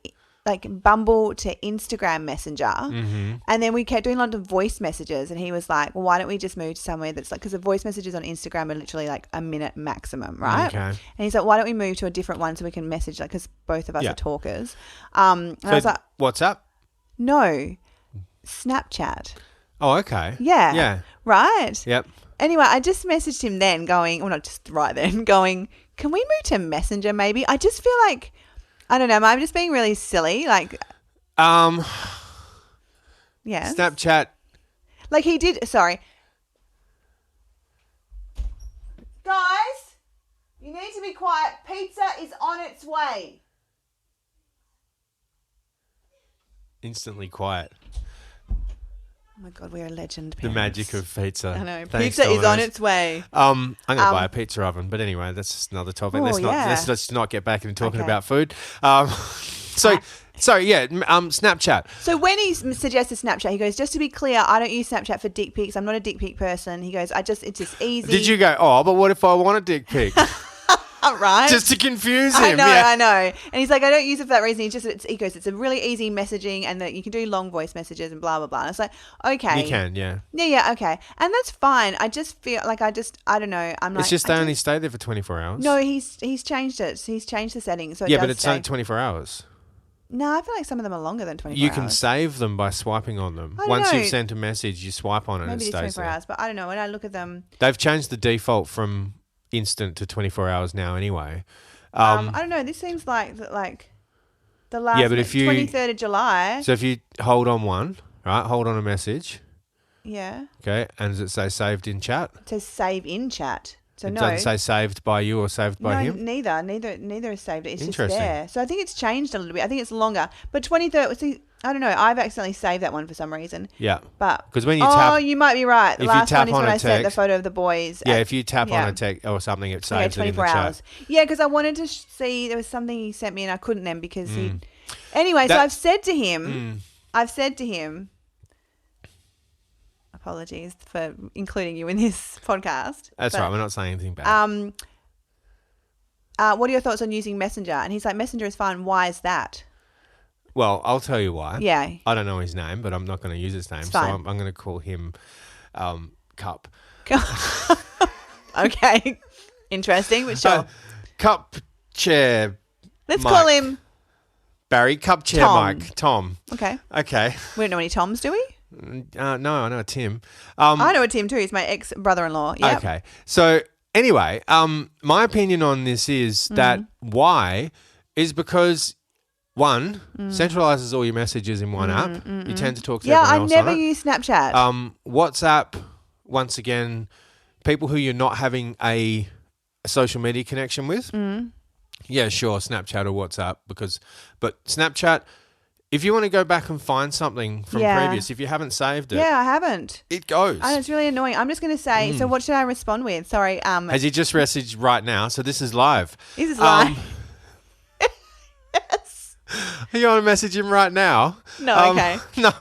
Bumble to Instagram Messenger, and then we kept doing a lot of voice messages. And he was like, "Well, why don't we just move to somewhere that's like because the voice messages on Instagram are literally like a minute maximum, right?" Okay. And he's like, "Why don't we move to a different one so we can message like because both of us Yeah. are talkers?" And I was like, WhatsApp? "No, Snapchat." Oh, okay. Yeah. Yeah. Right. Yep. Anyway, I just messaged him then, going, well, not just right then, going, "Can we move to Messenger? Maybe." I just feel like. I don't know. Am I just being really silly? Like, yeah. Snapchat. Like he did. Sorry, guys, you need to be quiet. Pizza is on its way. Instantly quiet. Oh my God, we're a legend. The magic of pizza. I know. Thanks, Pizza is Domino's. on its way. I'm going to buy a pizza oven, but anyway, that's just another topic. Oh, Let's not get back into talking Okay. about food. Snapchat. So when he suggested Snapchat, he goes, just to be clear, I don't use Snapchat for dick pics. I'm not a dick pic person. He goes, it's just easy. Did you go, oh, but what if I want a dick pic? Right. Just to confuse him. I know. And he's like, I don't use it for that reason. He goes, it's a really easy messaging and that you can do long voice messages and blah, blah, blah. And it's like, okay. You can, yeah. Yeah, okay. And that's fine. I just feel like I don't know. It's just they only stay there for 24 hours. No, he's changed it. He's changed the settings. So yeah, but it's only 24 hours. No, I feel like some of them are longer than 24 hours. You can save them by swiping on them. I don't Once know. you've sent a message, you swipe on it and Maybe it it's stays 24 there. hours, but I don't know. When I look at them. They've changed the default from instant to 24 hours now anyway. I don't know. This seems like the last 23rd of July. So if you hold on a message. Yeah. Okay, and does it say saved in chat? It says save in chat. So it no. doesn't say saved by you or saved by him? Neither is saved. It's just Interesting. there. So I think it's changed a little bit. I think it's longer. But 23rd, see, I don't know. I've accidentally saved that one for some reason. Yeah. But because when you tap... Oh, you might be right. The if you last tap one is on when a I sent the text- photo of the boys. Yeah, if you tap on a text or something, it saves it in the 24 chat. hours. Yeah, because I wanted to see, there was something he sent me and I couldn't then because he... Anyway, so I've said to him, apologies for including you in this podcast. That's right. We're not saying anything bad. What are your thoughts on using Messenger? And he's like, Messenger is fine. Why is that? Well, I'll tell you why. Yeah. I don't know his name, but I'm not going to use his name. So I'm going to call him Cup. Okay. Interesting, but sure. Cup Chair Let's Mike. call him Barry. Cup Chair Tom. Mike. Tom. Okay. Okay. We don't know any Toms, do we? No, I know Tim. I know a Tim too. He's my ex-brother-in-law. Yep. Okay. So anyway, my opinion on this is that why is because one centralizes all your messages in one app. You tend to talk to everyone I've else never on it. used Snapchat. WhatsApp, once again, people who you're not having a social media connection with. Yeah, sure, Snapchat or WhatsApp but Snapchat. If you want to go back and find something from previous, if you haven't saved it, I haven't. it goes. And it's really annoying. I'm just going to say, so what should I respond with? Sorry. Has he just messaged right now? So this is live. This is live. Yes. You want to message him right now? No, okay. No,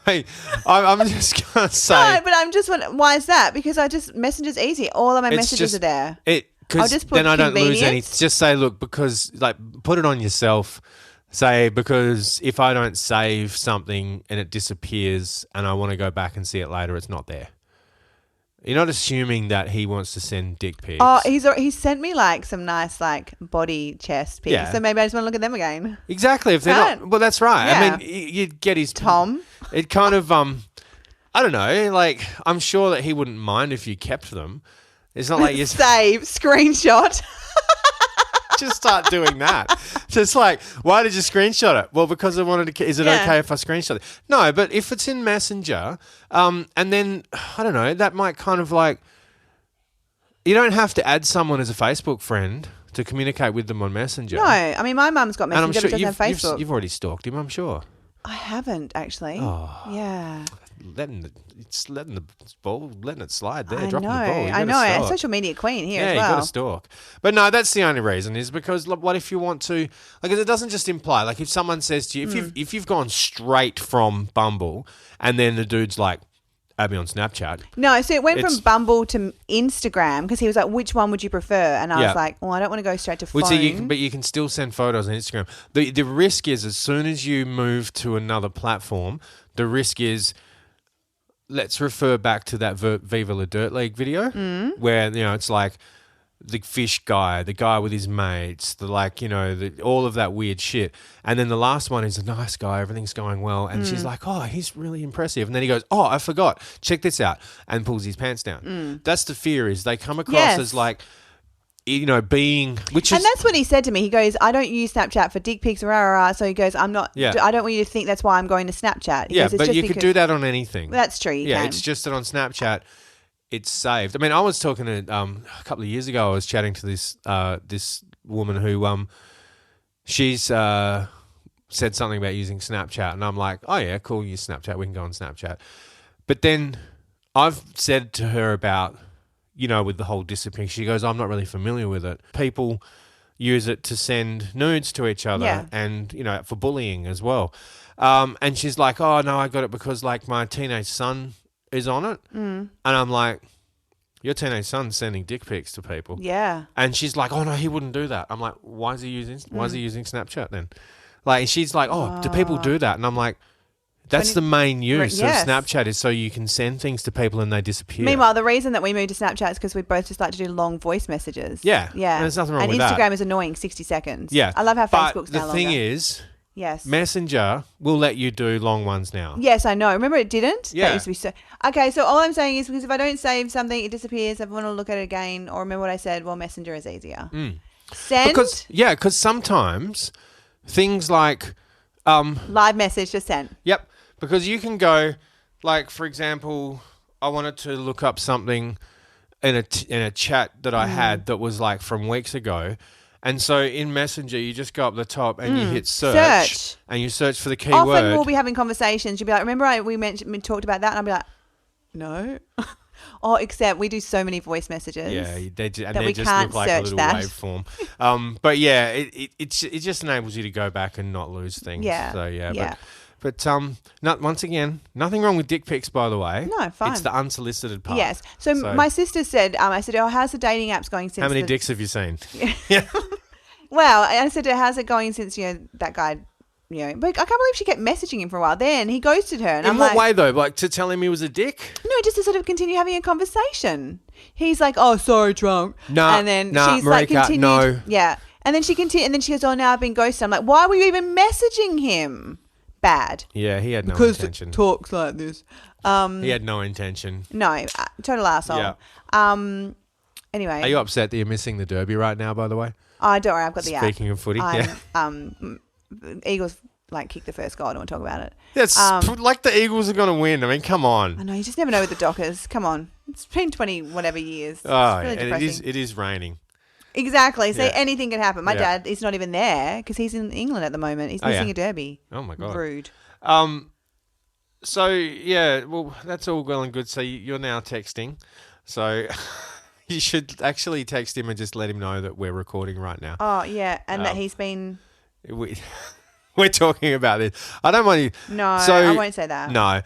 I'm just going to say. No, but I'm just, why is that? Because Messenger's easy. All of my messages are there. I'll just put then I don't lose any. convenience. Just say, look, because put it on yourself. Say, because if I don't save something and it disappears and I want to go back and see it later, it's not there. You're not assuming that he wants to send dick pics. Oh, he's sent me like some nice like body chest pics. Yeah. So maybe I just want to look at them again. Exactly. If they're not, well, that's right. Yeah. I mean, you'd get his Tom. It kind of I don't know. Like, I'm sure that he wouldn't mind if you kept them. It's not like you save screenshot. just start doing that. Just like, why did you screenshot it? Well, because I wanted to. Is it okay if I screenshot it? No, but if it's in Messenger, and then I don't know, that might kind of like. You don't have to add someone as a Facebook friend to communicate with them on Messenger. No, I mean my mum's got Messenger, but doesn't have Facebook. You've already stalked him, I'm sure. I haven't actually. Oh, yeah. Letting it slide there, I dropping know, the ball. I know. A social media queen here as well. Yeah, you got to stalk. But no, that's the only reason is because what if you want to, like, it doesn't just imply, like, if someone says to you, if you've gone straight from Bumble and then the dude's like, add me on Snapchat. No, so it went from Bumble to Instagram because he was like, which one would you prefer? And I was like, well, I don't want to go straight to phone. So you can still send photos on Instagram. The risk is as soon as you move to another platform, the risk is, let's refer back to that Viva La Dirt League video where, it's like the fish guy, the guy with his mates, all of that weird shit. And then the last one is a nice guy, everything's going well. And she's like, oh, he's really impressive. And then he goes, oh, I forgot. Check this out. And pulls his pants down. That's the fear, is they come across as like, which is... And that's what he said to me. He goes, I don't use Snapchat for dick pics, So he goes, I don't want you to think that's why I'm going to Snapchat. He goes, but you could do that on anything. That's true, you can. It's just that on Snapchat, it's saved. I mean, I was talking to, a couple of years ago, I was chatting to this woman who, she's said something about using Snapchat. And I'm like, oh yeah, cool, use Snapchat. We can go on Snapchat. But then I've said to her about... with the whole disappearing, she goes, I'm not really familiar with it. People use it to send nudes to each other and, for bullying as well. And she's like, oh, no, I got it because, like, my teenage son is on it. And I'm like, your teenage son's sending dick pics to people. Yeah. And she's like, oh, no, he wouldn't do that. I'm like, why is he using Snapchat then? Like, she's like, oh, do people do that? And I'm like, that's the main use of Snapchat, is so you can send things to people and they disappear. Meanwhile, the reason that we moved to Snapchat is because we both just like to do long voice messages. Yeah. Yeah. And there's nothing wrong with that. And Instagram is annoying, 60 seconds. Yeah. I love how Facebook's now now longer. The thing is, Messenger will let you do long ones now. Yes, I know. Remember it didn't? Yeah. That used to be so... Okay, so all I'm saying is because if I don't save something, it disappears. If I want to look at it again or remember what I said, well, Messenger is easier. Send? Because sometimes things like... live message just sent. Yep. Because you can go, like, for example, I wanted to look up something in a chat that I had that was, like, from weeks ago. And so in Messenger, you just go up the top and you hit search. And you search for the keyword. Often we'll be having conversations. You'll be like, remember we talked about that? And I'll be like, no. Except we do so many voice messages. Yeah, they just can't look like a little waveform. But yeah, it just enables you to go back and not lose things. Yeah. So yeah. But once again, nothing wrong with dick pics, by the way. No, fine. It's the unsolicited part. Yes. So my sister said, I said, oh, how's the dating apps going since... How many dicks have you seen? Yeah. Well, I said to her, how's it going since, that guy... but I can't believe she kept messaging him for a while. Then he ghosted her. And In what way, though? Like, to tell him he was a dick? No, just to sort of continue having a conversation. He's like, oh, sorry, drunk. Nah, and then she's Marika, like, continued. No. Yeah. And then she continued. And then she goes, oh, now I've been ghosted. I'm like, why were you even messaging him? Bad. Yeah, he had no intention. Because it talks like this. He had no intention. No, total arsehole. Yeah. Anyway. Are you upset that you're missing the derby right now, by the way? Oh, don't worry, I've got the app. Speaking of footy, Eagles kicked the first goal. I don't want to talk about it. It's like the Eagles are going to win. I mean, come on. I know, you just never know with the Dockers. Come on. It's been 20 whatever years. Oh, it's really and depressing. it is raining. Exactly. So anything can happen. My dad is not even there because he's in England at the moment. He's missing a derby. Oh, my God. Rude. So, yeah, well, that's all well and good. So you're now texting. So you should actually text him and just let him know that we're recording right now. Oh, yeah. And that he's been... We're talking about this. I don't want you... No, I won't say that. No.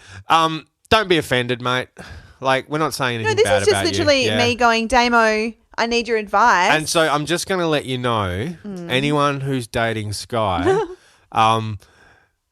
Don't be offended, mate. Like, we're not saying anything bad about you. No, this is just literally me going, Damo, I need your advice. And so I'm just going to let you know, anyone who's dating Sky,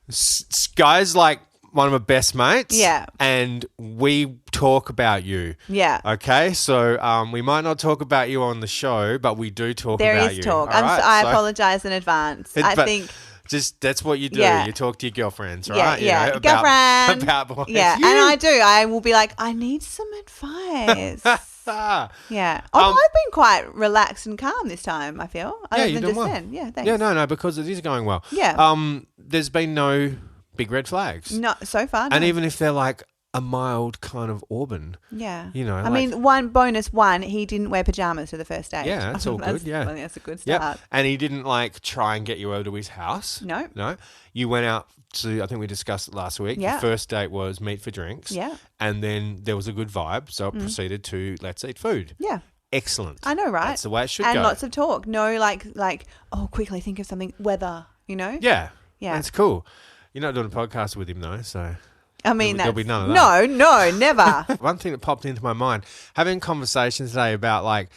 Sky's like one of my best mates. Yeah. And we talk about you. Yeah. Okay, so we might not talk about you on the show, but we do talk There about is you. talk. All right? I apologize in advance. I but think. Just that's what you do. Yeah. You talk to your girlfriends, Yeah, right? yeah. You know, Girlfriend. about boys. Yeah, and I do. I will be like, I need some advice. Yeah. Although I've been quite relaxed and calm this time, I feel. Yeah, you're doing well. Then. Yeah, thanks. Yeah, no, because it is going well. Yeah. There's been no big red flags. Not so far. No. And even if they're like a mild kind of Auburn. Yeah. You know. I mean, bonus one, he didn't wear pajamas for the first date. Yeah, that's all good. Yeah. I think that's a good start. Yeah. And he didn't like try and get you over to his house. No. No. You went out to, I think we discussed it last week. Yeah. The first date was meet for drinks. Yeah. And then there was a good vibe. So it proceeded to let's eat food. Yeah. Excellent. I know, right? That's the way it should and go. And lots of talk. No, like, oh, quickly think of something. Weather, you know? Yeah. Yeah. That's cool. You're not doing a podcast with him though, so. I mean, there'll be none of that. No, never. One thing that popped into my mind, having conversations today about like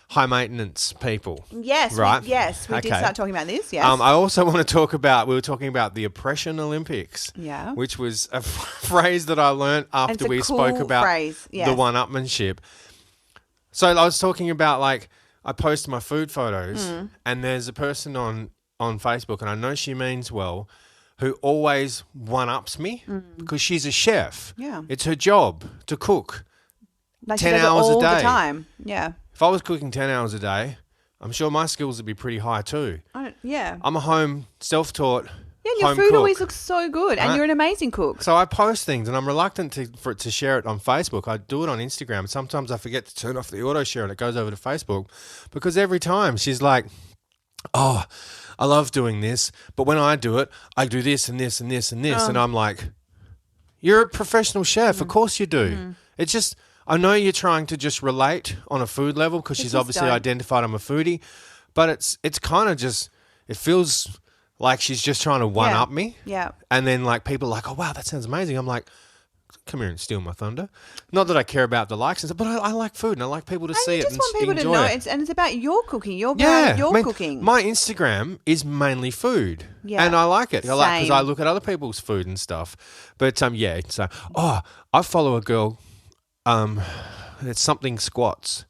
high maintenance people. Yes, right? We did start talking about this, yes. I also want to talk about, we were talking about the Oppression Olympics. Yeah. Which was a phrase that I learned after we spoke about the one-upmanship. So I was talking about like, I post my food photos and there's a person on Facebook, and I know she means well, who always one-ups me because she's a chef. Yeah. It's her job to cook like 10 hours a day. All the time. Yeah. If I was cooking 10 hours a day, I'm sure my skills would be pretty high too. Yeah. I'm a home self-taught Yeah, and your food always looks so good, and you're an amazing cook. So I post things, and I'm reluctant for it to share it on Facebook. I do it on Instagram. Sometimes I forget to turn off the auto share, and it goes over to Facebook because every time she's like, "Oh, I love doing this, but when I do it, I do this and this and this and this," and I'm like, "You're a professional chef, of course you do." It's just, I know you're trying to just relate on a food level because she's obviously identified I'm a foodie, but it's kind of just, it feels like she's just trying to one-up me. Yeah. And then like people are like, "Oh, wow, that sounds amazing." I'm like, come here and steal my thunder. Not that I care about the likes and stuff, but I like food and I like people to see it and just want people to know it. And it's about your cooking, your cooking. My Instagram is mainly food. Yeah. And I like it. I like because I look at other people's food and stuff. But yeah, so I follow a girl, it's something squats.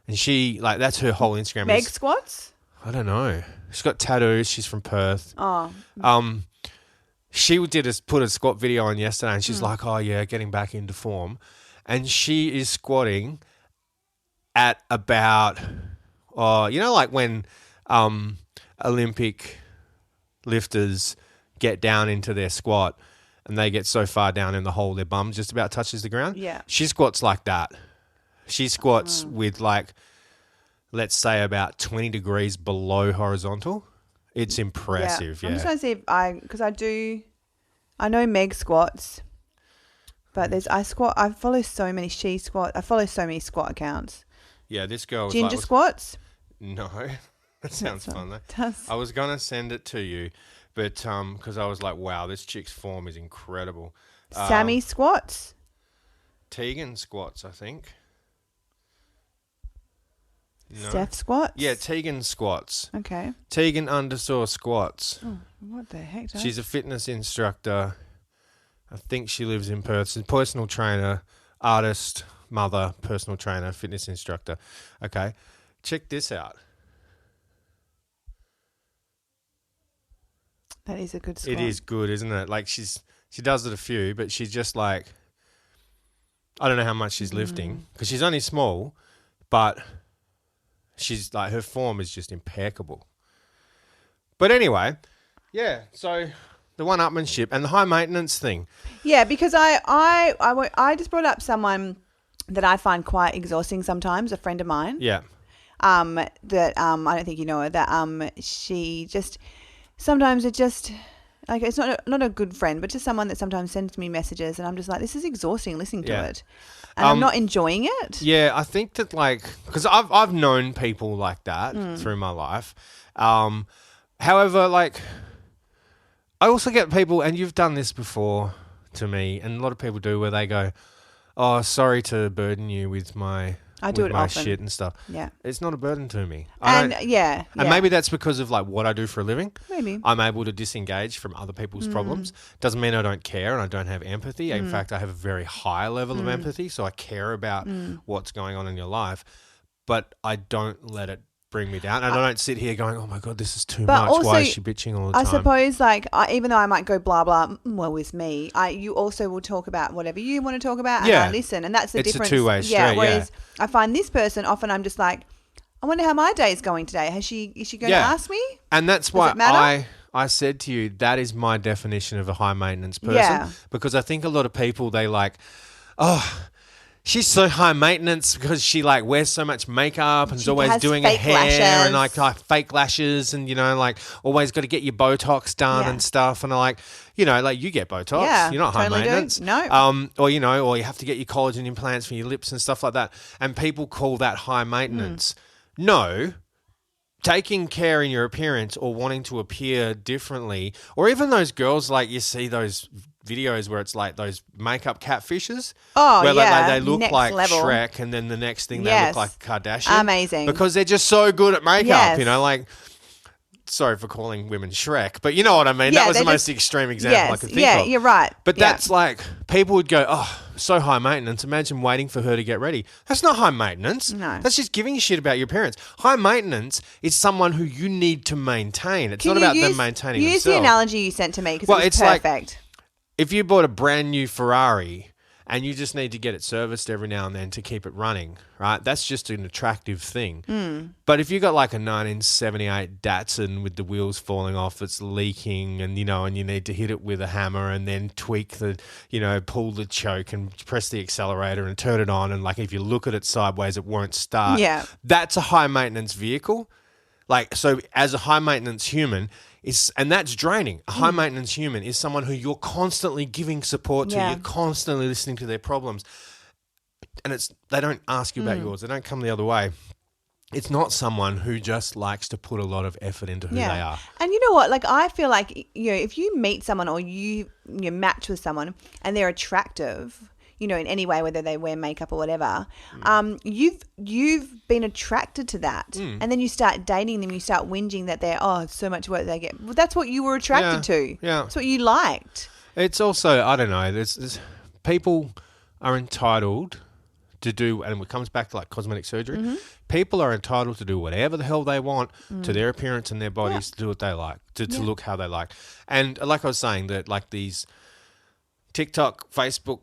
And she, like, that's her whole Instagram. Meg squats? I don't know. She's got tattoos. She's from Perth. Oh. She put a squat video on yesterday, and she's like, "Oh yeah, getting back into form," and she is squatting at about, like when Olympic lifters get down into their squat, and they get so far down in the hole their bum just about touches the ground. Yeah, she squats like that. She squats with like, let's say about 20 degrees below horizontal. It's impressive. Yeah. I'm just trying to see because I know Meg squats, but I follow so many squat accounts. Yeah, this girl was Ginger squats? No. That sounds fun though. Does. I was going to send it to you, but because I was like, wow, this chick's form is incredible. Sammy squats? Tegan squats, I think. No. Steph squats? Yeah, Tegan squats. Okay. Tegan _squats. Oh, what the heck? She's a fitness instructor. I think she lives in Perth. She's a personal trainer, artist, mother, personal trainer, fitness instructor. Okay. Check this out. That is a good squat. It is good, isn't it? Like she does it a few, but she's just like, I don't know how much she's lifting because she's only small, but she's like, her form is just impeccable. But anyway, yeah, so the one-upmanship and the high maintenance thing. Yeah, because I just brought up someone that I find quite exhausting sometimes, a friend of mine. Yeah. That I don't think you know her, that she just, sometimes it just, like, it's not a good friend, but just someone that sometimes sends me messages and I'm just like, this is exhausting listening to it. And I'm not enjoying it. Yeah, I think that, like, because I've known people like that through my life. However, like, I also get people, and you've done this before to me, and a lot of people do, where they go, "Oh, sorry to burden you with my I do with it my often. shit and stuff. Yeah. It's not a burden to me. And And maybe that's because of like what I do for a living. Maybe. I'm able to disengage from other people's problems. Doesn't mean I don't care and I don't have empathy. In fact, I have a very high level of empathy, so I care about what's going on in your life, but I don't let it bring me down. And I don't sit here going, oh my God, this is too much. Also, why is she bitching all the time? I suppose like even though I might go blah, blah, well, with me, you also will talk about whatever you want to talk about and I listen. And that's the difference. It's a two-way street, Whereas I find this person, often I'm just like, I wonder how my day is going today. Is she going to ask me? And that's why I said to you, that is my definition of a high maintenance person. Yeah. Because I think a lot of people, they like, oh, she's so high maintenance because she like wears so much makeup and is always doing her hair lashes. and like fake lashes and, you know, like always got to get your Botox done and stuff. And I like, you know, like you get Botox. Yeah, You're not totally high maintenance. do. No. Or, you know, or you have to get your collagen implants for your lips and stuff like that. And people call that high maintenance. No. Taking care in your appearance or wanting to appear differently, or even those girls, like you see those videos where it's like those makeup catfishes. Oh, where yeah. they look Next like level. Shrek, and then the next thing they look like Kardashian. Amazing. Because they're just so good at makeup, Yes. you know, like... Sorry for calling women Shrek, but you know what I mean. Yeah, that was the they're most extreme example I could think of. Yeah, you're right. But that's like, people would go, oh, so high maintenance. Imagine waiting for her to get ready. That's not high maintenance. No. That's just giving a shit about your parents. High maintenance is someone who you need to maintain. It's not about them maintaining Use themselves. the analogy you sent to me because it was perfect. Like, if you bought a brand new Ferrari and you just need to get it serviced every now and then to keep it running, right? That's just an attractive thing. But if you got like a 1978 Datsun with the wheels falling off that's leaking and, you know, and you need to hit it with a hammer and then tweak the, you know, pull the choke and press the accelerator and turn it on, and like if you look at it sideways, it won't start. Yeah. That's a high maintenance vehicle. Like, so as a high maintenance human, and that's draining. A high maintenance human is someone who you're constantly giving support to. Yeah. You're constantly listening to their problems. And they don't ask you about yours. They don't come the other way. It's not someone who just likes to put a lot of effort into who they are. And you know what? Like, I feel like, you know, if you meet someone or you match with someone and they're attractive, you know, in any way, whether they wear makeup or whatever, you've been attracted to that. And then you start dating them, you start whinging that it's so much work they get. Well, that's what you were attracted to. Yeah. That's what you liked. It's also, I don't know, there's people are entitled to do, and it comes back to like cosmetic surgery, people are entitled to do whatever the hell they want to their appearance and their bodies to do what they like, to look how they like. And like I was saying, that like these TikTok, Facebook,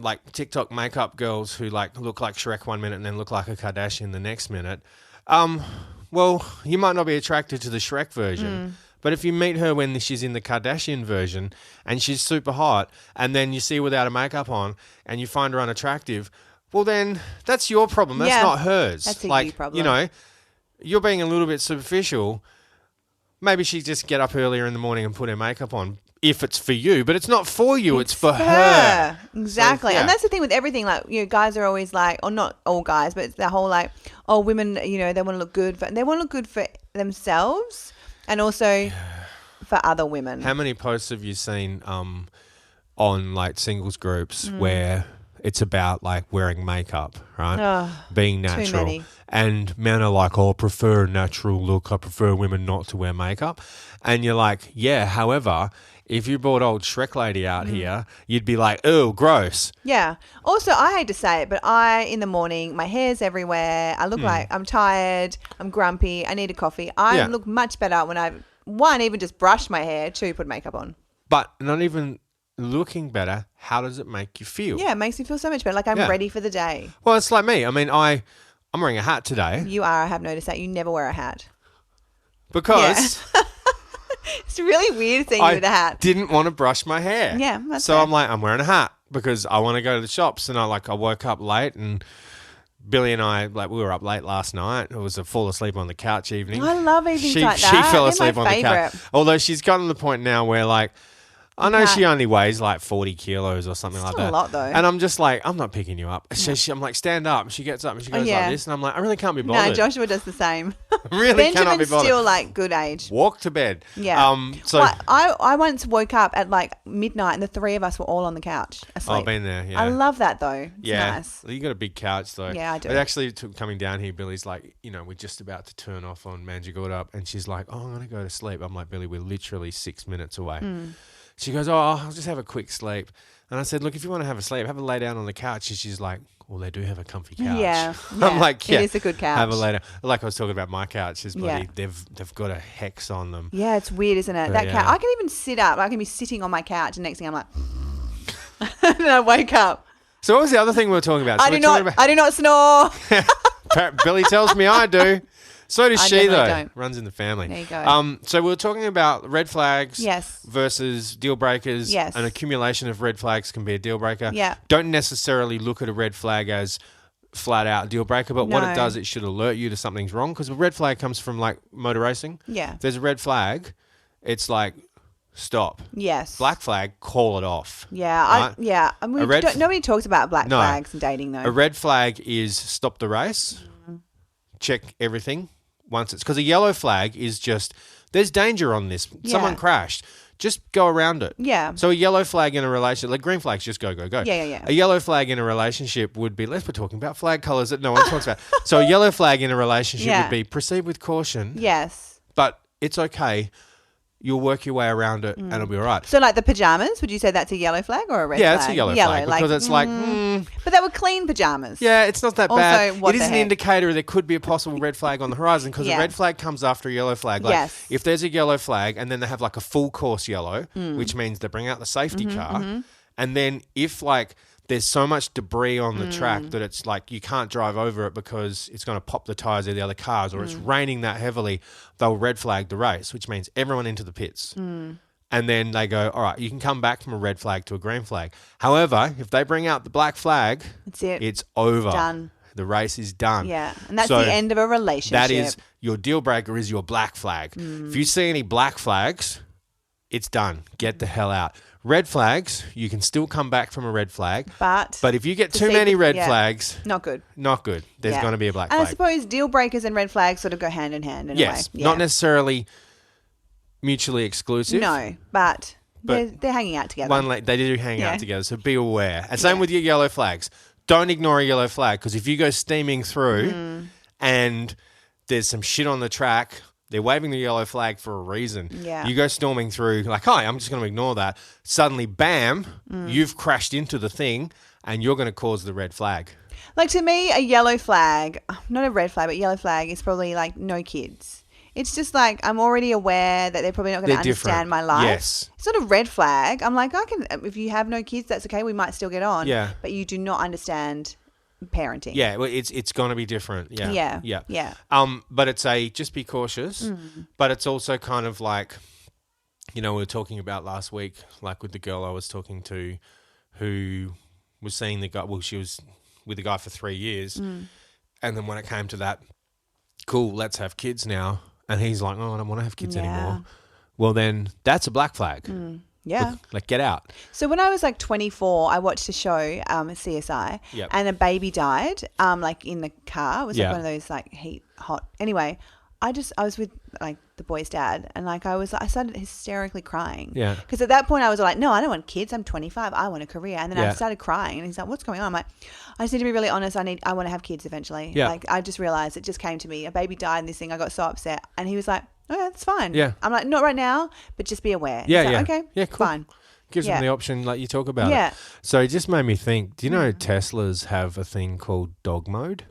like TikTok makeup girls who like look like Shrek one minute and then look like a Kardashian the next minute. Well, you might not be attracted to the Shrek version, but if you meet her when she's in the Kardashian version and she's super hot, and then you see her without a makeup on and you find her unattractive, well then that's your problem. That's not hers. That's like, you problem. You know, you're being a little bit superficial. Maybe she just get up earlier in the morning and put her makeup on. If it's for you, but it's not for you, it's for her. Exactly. So, And that's the thing with everything. Like, you know, guys are always like, or not all guys, but it's the whole like, oh, women, you know, they want to look good for themselves and also for other women. How many posts have you seen on like singles groups where it's about like wearing makeup, right? Being natural. Too many. And men are like, oh, I prefer a natural look. I prefer women not to wear makeup. And you're like, yeah, however, if you brought old Shrek lady out here, you'd be like, oh, gross. Yeah. Also, I hate to say it, but in the morning, my hair's everywhere. I look like I'm tired. I'm grumpy. I need a coffee. I look much better when even just brush my hair, two, put makeup on. But not even looking better, how does it make you feel? Yeah, it makes me feel so much better. Like I'm ready for the day. Well, it's like me. I mean, I'm wearing a hat today. You are. I have noticed that. You never wear a hat. Because... Yeah. It's really weird seeing you with a hat. I didn't want to brush my hair. Yeah, that's So fair. I'm like, I'm wearing a hat because I want to go to the shops. And I woke up late, and Billy and I, like, we were up late last night. It was a fall asleep on the couch evening. I love evenings she, like She that. fell They're asleep my on the favourite. couch. Although she's gotten to the point now where, like, I know she only weighs like 40 kilos or something like that. A lot though. And I'm just like, I'm not picking you up. I'm like, stand up. And she gets up and she goes like this. And I'm like, I really can't be bothered. No, Joshua does the same. Really cannot be bothered. Benjamin's still like good age. Walk to bed. Yeah. I once woke up at like midnight and the three of us were all on the couch asleep. I've been there, yeah. I love that though. It's nice. You got a big couch though. Yeah, I do. But actually, coming down here, Billy's like, we're just about to turn off on Manjigurup, and she's like, I'm going to go to sleep. I'm like, Billy, we're literally 6 minutes away. She goes, I'll just have a quick sleep. And I said, look, if you want to have a sleep, have a lay down on the couch. And she's like, well, they do have a comfy couch. Yeah. I'm like, yeah. It is a good couch. Have a lay down. Like I was talking about my couches, buddy. They've got a hex on them. Yeah, it's weird, isn't it? That couch. I can even sit up. I can be sitting on my couch and next thing I'm like, and then I wake up. So what was the other thing we were talking about? I do not snore. Billy tells me I do. So does she, though. Don't. Runs in the family. There you go. So we were talking about red flags versus deal breakers. Yes. An accumulation of red flags can be a deal breaker. Yeah. Don't necessarily look at a red flag as flat out deal breaker, but what it does, it should alert you to something's wrong, because a red flag comes from like motor racing. Yeah. If there's a red flag, it's like stop. Yes. Black flag, call it off. Yeah. Right? I mean, nobody talks about black flags and dating though. A red flag is stop the race, check everything. Once it's because a yellow flag is just there's danger on this. Someone crashed. Just go around it. Yeah. So a yellow flag in a relationship, like green flags, just go. Yeah. A yellow flag in a relationship would be, we're talking about flag colours that no one talks about. So a yellow flag in a relationship would be proceed with caution. Yes. But it's okay. You'll work your way around it and it'll be all right. So like the pajamas, would you say that's a yellow flag or a red flag? Yeah, it's a yellow flag because it's But they were clean pajamas. Yeah, it's not that bad. What it is the an heck? indicator there could be a possible red flag on the horizon, because a red flag comes after a yellow flag. Like if there's a yellow flag and then they have like a full course yellow, which means they bring out the safety car, and then if like there's so much debris on the track that it's like you can't drive over it because it's going to pop the tyres of the other cars, or it's raining that heavily, they'll red flag the race, which means everyone into the pits. And then they go, all right, you can come back from a red flag to a green flag. However, if they bring out the black flag, that's it. It's over. Done. The race is done. Yeah, and that's the end of a relationship. That is, your deal breaker is your black flag. If you see any black flags, it's done. Get the hell out. Red flags, you can still come back from a red flag. But if you get too many red flags... Not good. Not good. There's going to be a black flag. And I suppose deal breakers and red flags sort of go hand in hand in a way. Yes, not necessarily mutually exclusive. No, but they're hanging out together. They do hang out together, so be aware. And same with your yellow flags. Don't ignore a yellow flag, because if you go steaming through and there's some shit on the track... They're waving the yellow flag for a reason. Yeah. You go storming through like, hi, I'm just going to ignore that. Suddenly, bam, you've crashed into the thing and you're going to cause the red flag. Like to me, a yellow flag, not a red flag, but yellow flag is probably like no kids. It's just like I'm already aware that they're probably not going to understand my life. Yes. Sort of red flag. I'm like, if you have no kids, that's okay. We might still get on. Yeah. But you do not understand parenting. Yeah, well, it's going to be different. Yeah. But it's just be cautious. But it's also kind of like, we were talking about last week, like with the girl I was talking to, who was seeing the guy. Well, she was with the guy for 3 years, and then when it came to that, cool, let's have kids now, and he's like, oh, I don't want to have kids anymore. Well, then that's a black flag. Yeah. Like, get out. So when I was like 24, I watched a show, CSI, and a baby died, like in the car. It was like one of those like hot. Anyway, I was with like the boy's dad, and like I started hysterically crying. Yeah. Because at that point I was like, no, I don't want kids. I'm 25. I want a career. And then I started crying, and he's like, what's going on? I'm like, I just need to be really honest. I want to have kids eventually. Yeah. Like I just realized it just came to me. A baby died in this thing. I got so upset, and he was like, oh, that's fine. Yeah. I'm like, not right now, but just be aware. Yeah, like, okay, cool. Fine. Gives them the option, like you talk about it. So it just made me think, do you know Teslas have a thing called dog mode?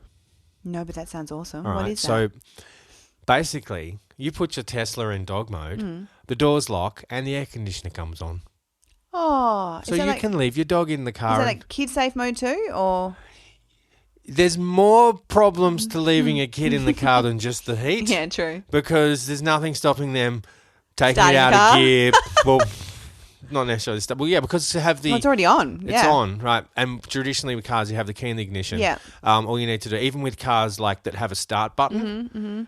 No, but that sounds awesome. All right, what is that? So basically, you put your Tesla in dog mode, the doors lock, and the air conditioner comes on. Oh. So you can leave your dog in the car. Is that like kid safe mode too, or...? There's more problems to leaving a kid in the car than just the heat. Yeah, true. Because there's nothing stopping them taking it out of gear. Well, not necessarily start. Well, yeah, because to have the... it's already on. It's on, right? And traditionally with cars, you have the key in the ignition. Yeah. All you need to do, even with cars like that have a start button,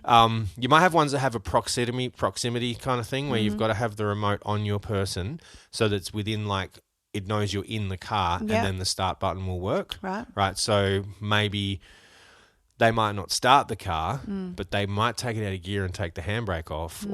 you might have ones that have a proximity kind of thing where you've got to have the remote on your person so that it's within like... it knows you're in the car and then the start button will work. Right. So maybe they might not start the car, but they might take it out of gear and take the handbrake off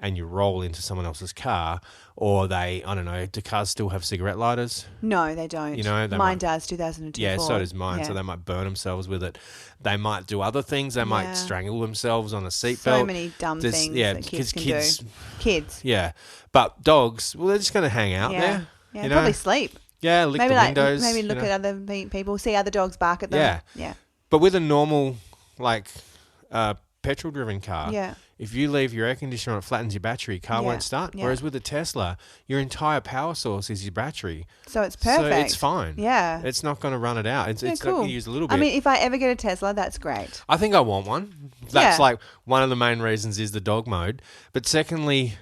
and you roll into someone else's car, or they, I don't know, do cars still have cigarette lighters? No, they don't. You know, mine does, 2002. Yeah, so does mine. Yeah. So they might burn themselves with it. They might do other things. They might strangle themselves on a seatbelt. So many dumb things that kids can do. Kids. Yeah. But dogs, well, they're just going to hang out there. Yeah, probably sleep. Yeah, lick the windows. Maybe look at other people, see other dogs bark at them. Yeah. But with a normal, like, petrol-driven car, if you leave your air conditioner on, it flattens your battery, car won't start. Yeah. Whereas with a Tesla, your entire power source is your battery. So it's perfect. So it's fine. Yeah. It's not going to run it out. It's cool. going to use a little bit. I mean, if I ever get a Tesla, that's great. I think I want one. That's like one of the main reasons is the dog mode. But secondly,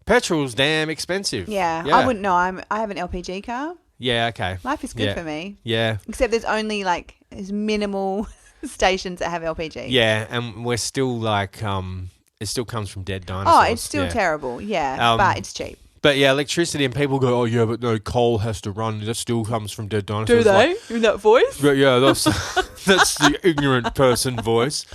petrol's damn expensive. Yeah. I wouldn't know. I have an LPG car. Yeah, okay. Life is good for me. Yeah. Except there's only like there's minimal stations that have LPG. Yeah, and we're still like it still comes from dead dinosaurs. Oh, it's still terrible. Yeah, but it's cheap. But yeah, electricity, and people go, oh yeah, but no, coal has to run. That still comes from dead dinosaurs. Do they? In that voice? But yeah, that's the ignorant person voice.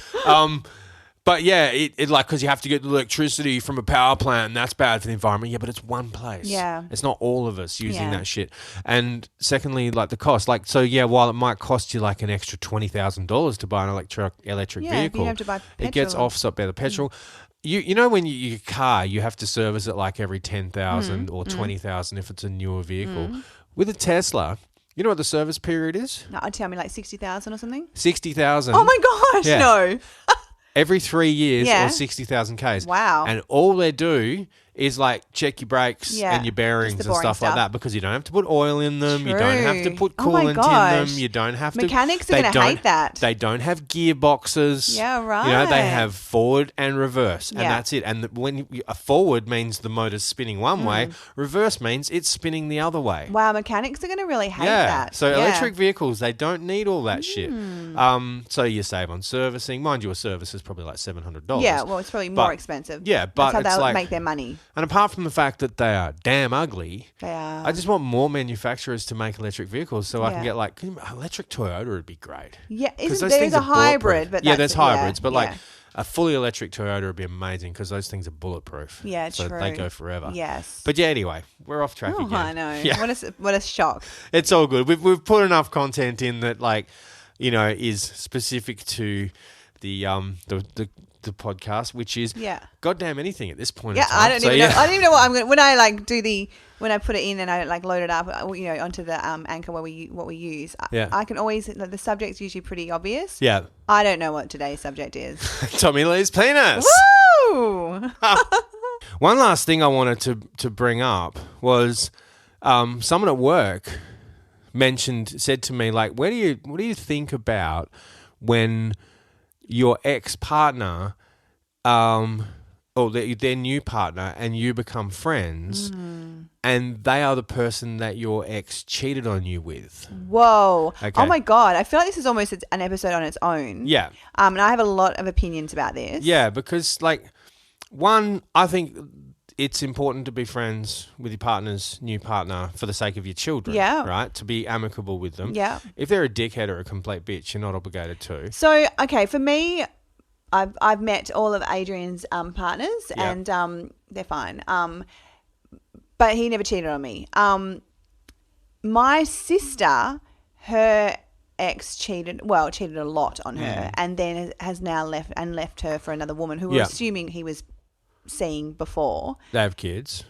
But yeah, it like, because you have to get the electricity from a power plant, and that's bad for the environment. Yeah, but it's one place. Yeah. It's not all of us using that shit. And secondly, like the cost. Like, so yeah, while it might cost you like an extra $20,000 to buy an electric vehicle, you have to buy petrol. It gets offset by the petrol. You know, when your car, you have to service it like every 10,000 or 20,000 if it's a newer vehicle. With a Tesla, you know what the service period is? No, tell me like 60,000 or something. 60,000. Oh my gosh, no. Every 3 years or 60,000 Ks. Wow. And all they do is like check your brakes and your bearings and stuff like that, because you don't have to put oil in them. True. You don't have to put coolant in them. You don't have to. Mechanics are going to hate that. They don't have gearboxes. Yeah, right. You know, they have forward and reverse, and that's it. And when a forward means the motor's spinning one way, reverse means it's spinning the other way. Wow, mechanics are going to really hate that. So electric vehicles, they don't need all that shit. So you save on servicing. Mind you, a service is probably like $700. Yeah, well, it's probably more expensive. Yeah, but that's how they'll make their money. And apart from the fact that they are damn ugly, I just want more manufacturers to make electric vehicles so I can get like electric Toyota would be great. Yeah, there's a hybrid, but there's hybrids, but like a fully electric Toyota would be amazing because those things are bulletproof. Yeah, so true. they go forever. Yes. But yeah, anyway, we're off track again. I know. Yeah. What a shock. It's all good. We've put enough content in that, like, you know, is specific to the podcast, which is goddamn anything at this point. Yeah, in time. I don't even know. I don't even know what I'm going. When I like when I put it in and I like load it up, you know, onto the Anchor what we use. I can always the subject's usually pretty obvious. Yeah. I don't know what today's subject is. Tommy Lee's penis. Woo! One last thing I wanted to bring up was someone at work said to me, like, what do you think about when your ex-partner or their new partner and you become friends and they are the person that your ex cheated on you with? Whoa. Okay. Oh my God. I feel like this is almost an episode on its own. Yeah. And I have a lot of opinions about this. Yeah, because like one, I think it's important to be friends with your partner's new partner for the sake of your children. Yeah. Right? To be amicable with them. Yeah. If they're a dickhead or a complete bitch, you're not obligated to. So, okay, for me, I've met all of Adrian's partners and they're fine. But he never cheated on me. My sister, her ex cheated a lot on her and then has now left her for another woman who we're assuming he was seeing before. They have kids.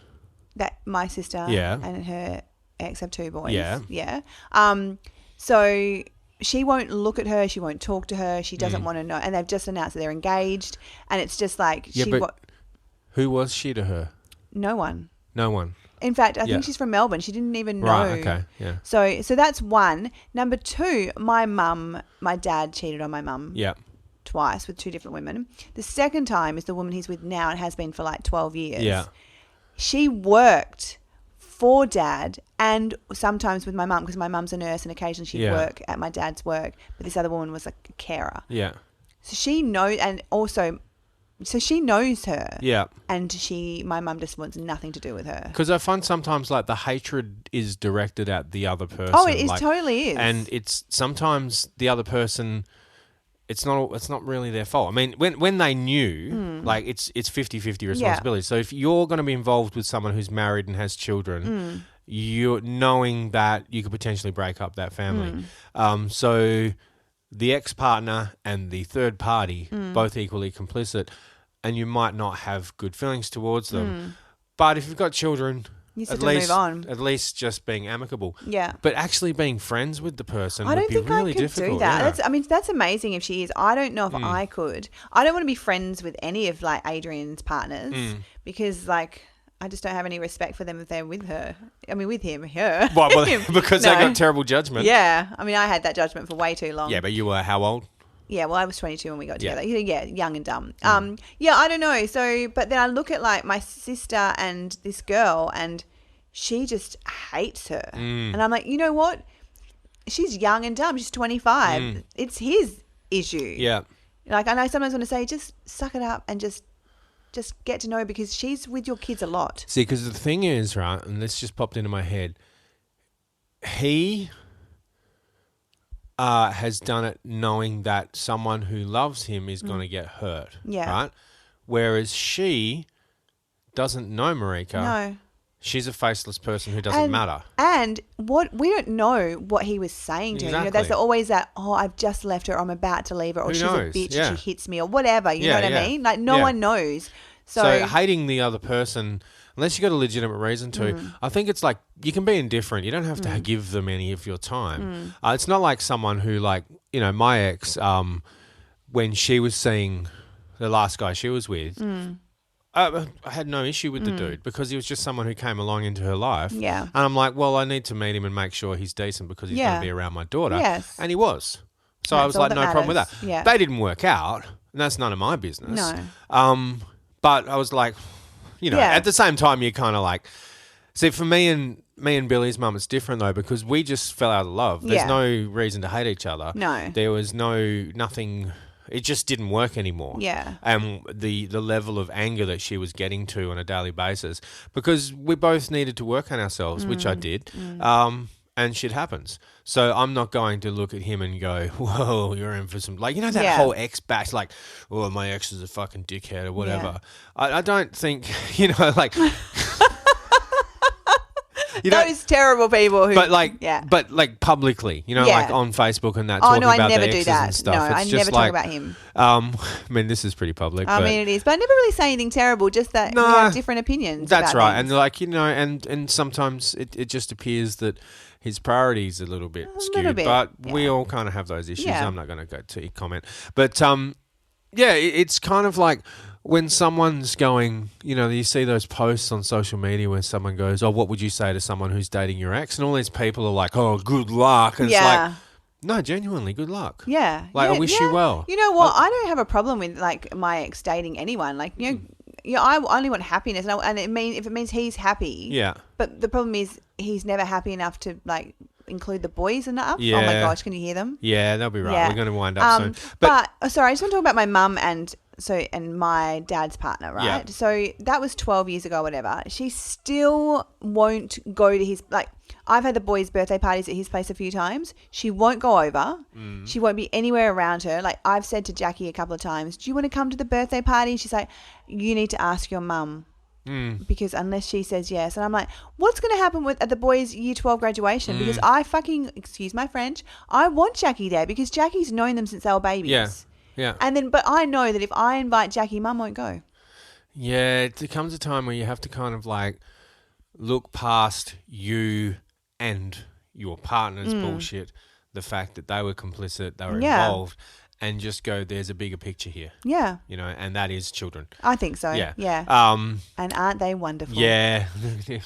That my sister and her ex have 2 boys. Yeah. So she won't look at her. She won't talk to her. She doesn't want to know. And they've just announced that they're engaged. And it's just like who was she to her? No one. No one. In fact, I think she's from Melbourne. She didn't even know. Right. Okay. Yeah. So that's one. Number 2, my dad cheated on my mum. Yeah. Twice with 2 different women. The second time is the woman he's with now and has been for like 12 years. Yeah. She worked for Dad and sometimes with my mum, because my mum's a nurse and occasionally she'd Yeah. work at my dad's work, but this other woman was like a carer. Yeah. So she knows, and also, so she knows her. Yeah. And my mum just wants nothing to do with her. Because I find sometimes like the hatred is directed at the other person. Oh, it is, like, totally is. And it's sometimes the other person, it's not really their fault. I mean, when they knew, like it's 50-50 responsibility. So if you're going to be involved with someone who's married and has children, you're knowing that you could potentially break up that family. So the ex-partner and the third party, both equally complicit, and you might not have good feelings towards them. But if you've got children, You still move on. At least just being amicable. Yeah. But actually being friends with the person I would don't be think really I could difficult. do that. Yeah. That's amazing if she is. I don't know if I could. I don't want to be friends with any of like Adrian's partners because like I just don't have any respect for them if they're with her. I mean, with him, her. Well, because they No. got terrible judgment. Yeah. I mean, I had that judgment for way too long. Yeah, but you were how old? Yeah, well, I was 22 when we got Yeah. together. Yeah, young and dumb. Yeah, I don't know. So, but then I look at like my sister and this girl, and she just hates her. And I'm like, you know what? She's young and dumb. She's 25. It's his issue. Yeah. Like, I know sometimes want to say, just suck it up and just get to know her because she's with your kids a lot. See, because the thing is, right, and this just popped into my head, he has done it knowing that someone who loves him is going to get hurt. Yeah. Right? Whereas she doesn't know Marika. No. She's a faceless person who doesn't matter. And we don't know what he was saying to her. You know, there's always that, oh, I've just left her, or I'm about to leave her, or Who she's knows? a bitch, Yeah. she hits me, or whatever. You Yeah, know what yeah. I mean? Like, no Yeah. one knows. So hating the other person, unless you got a legitimate reason to, I think it's like you can be indifferent. You don't have to give them any of your time. It's not like someone who, like, you know, my ex, when she was seeing the last guy she was with, I had no issue with the dude because he was just someone who came along into her life. Yeah. And I'm like, well, I need to meet him and make sure he's decent because he's going to be around my daughter. Yes. And he was. So I was all like, that no problem with that. matters. Yeah. They didn't work out, and that's none of my business. No. But I was like, you know, at the same time, you're kind of like, see, for me and Billy's mum, it's different though because we just fell out of love. There's no reason to hate each other. No. There was nothing. It just didn't work anymore. Yeah. And the level of anger that she was getting to on a daily basis because we both needed to work on ourselves, which I did. And shit happens. So I'm not going to look at him and go, whoa, you're in for some... Like, you know that whole ex bash, like, oh, my ex is a fucking dickhead or whatever. I don't think, you know, like... You know, those terrible people who... but like publicly, you know, like on Facebook and that. Oh, talking no, I about never their do exes that. and stuff. No, It's I just never like, talk about him. I mean, this is pretty public. I mean, it is. But I never really say anything terrible, just that we have different opinions. That's about right. things. And like, you know, and sometimes it just appears that his priorities are a little bit skewed. bit, But we all kind of have those issues. Yeah. I'm not going to go to comment. But yeah, it's kind of like when someone's going, you know, you see those posts on social media where someone goes, oh, what would you say to someone who's dating your ex? And all these people are like, oh, good luck. And it's like, no, genuinely, good luck. Yeah. Like, I wish you well. You know what? I don't have a problem with, like, my ex dating anyone. Like, you know, I only want happiness. And if it means he's happy. Yeah. But the problem is he's never happy enough to, like, include the boys enough. Yeah. Oh, my gosh. Can you hear them? Yeah, they'll be right. Yeah. We're going to wind up soon. But sorry, I just want to talk about my mum and my dad's partner, right? Yeah. So that was 12 years ago, whatever. She still won't go to his, like, I've had the boys' birthday parties at his place a few times. She won't go over. She won't be anywhere around her. Like, I've said to Jackie a couple of times, do you want to come to the birthday party? She's like, you need to ask your mum. Because unless she says yes. And I'm like, what's going to happen at the boys' year 12 graduation? Because I fucking, excuse my French, I want Jackie there because Jackie's known them since they were babies. Yeah. Yeah. And then, but I know that if I invite Jackie, Mum won't go. Yeah, it comes a time where you have to kind of like look past you and your partner's bullshit, the fact that they were complicit, they were involved, and just go, there's a bigger picture here. Yeah. You know, and that is children. I think so. Yeah. Yeah. And aren't they wonderful? Yeah.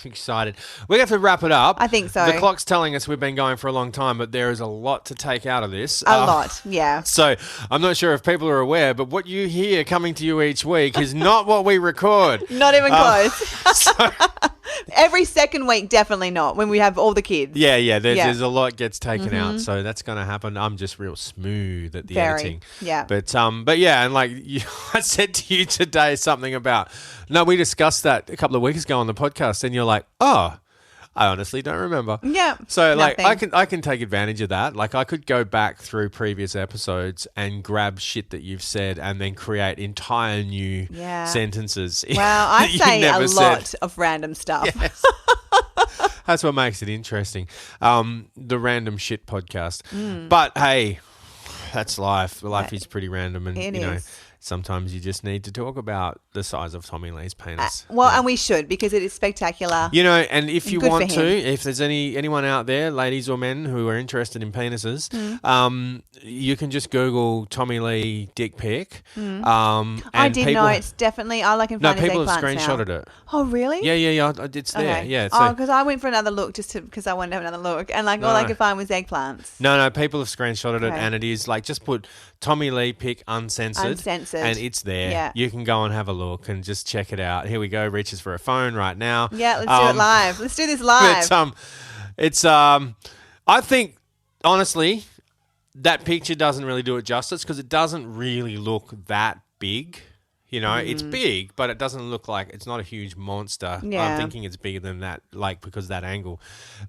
Excited. We're going to have to wrap it up. I think so. The clock's telling us we've been going for a long time, but there is a lot to take out of this. A lot. Yeah. So I'm not sure if people are aware, but what you hear coming to you each week is not what we record. Not even close. Every second week, definitely not. When we have all the kids. Yeah. There's a lot gets taken out, so that's going to happen. I'm just real smooth at the editing. Yeah. But yeah, and like I said to you today something about. No, we discussed that a couple of weeks ago on the podcast, and you're like, oh. I honestly don't remember. Yeah. So like I can take advantage of that. Like I could go back through previous episodes and grab shit that you've said and then create entire new sentences. Wow, I say a lot of random stuff. Yes. That's what makes it interesting. The random shit podcast. But hey, that's life. Life is pretty random, and you know. Sometimes you just need to talk about the size of Tommy Lee's penis. And we should, because it is spectacular. You know, and if you want to, if there's anyone out there, ladies or men, who are interested in penises, you can just Google Tommy Lee dick pic. I did know it's definitely. All I can find is people have eggplants screenshotted now. it. Oh, really? Yeah. It's there. Okay. Yeah. So, because I went for another look because I wanted to have another look, and all I could find was eggplants. No, people have screenshotted it, and it is like just put Tommy Lee pic uncensored. And it's there. Yeah. You can go and have a look and just check it out. Here we go. Reaches for a phone right now. Yeah, let's do it live. Let's do this live. I think, honestly, that picture doesn't really do it justice because it doesn't really look that big. You know, it's big, but it doesn't look like it's not a huge monster. Yeah. I'm thinking it's bigger than that, like because of that angle.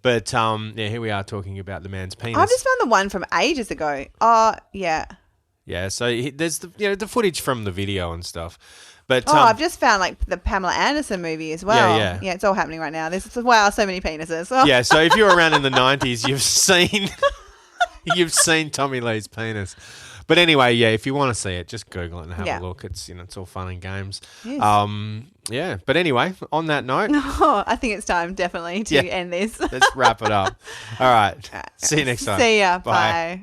But here we are talking about the man's penis. I just found the one from ages ago. Oh, yeah. Yeah, so there's the footage from the video and stuff. But I've just found like the Pamela Anderson movie as well. Yeah, it's all happening right now. There's so many penises. Oh. Yeah, so if you're around in the 90s, you've seen Tommy Lee's penis. But anyway, yeah, if you want to see it, just Google it and have a look. It's it's all fun and games. Yes. But anyway, on that note, I think it's time definitely to end this. Let's wrap it up. All right. See you next time. See ya. Bye.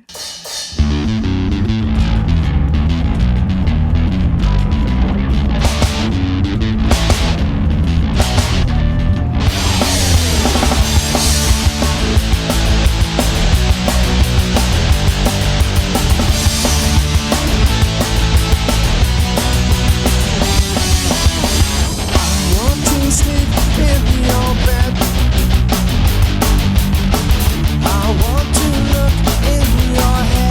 I want to look in your head.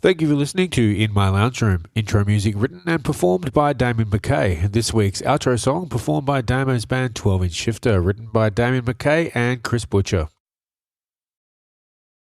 Thank you for listening to In My Lounge Room. Intro music written and performed by Damien McKay. This week's outro song performed by Damo's band 12 Inch Shifter, written by Damien McKay and Chris Butcher.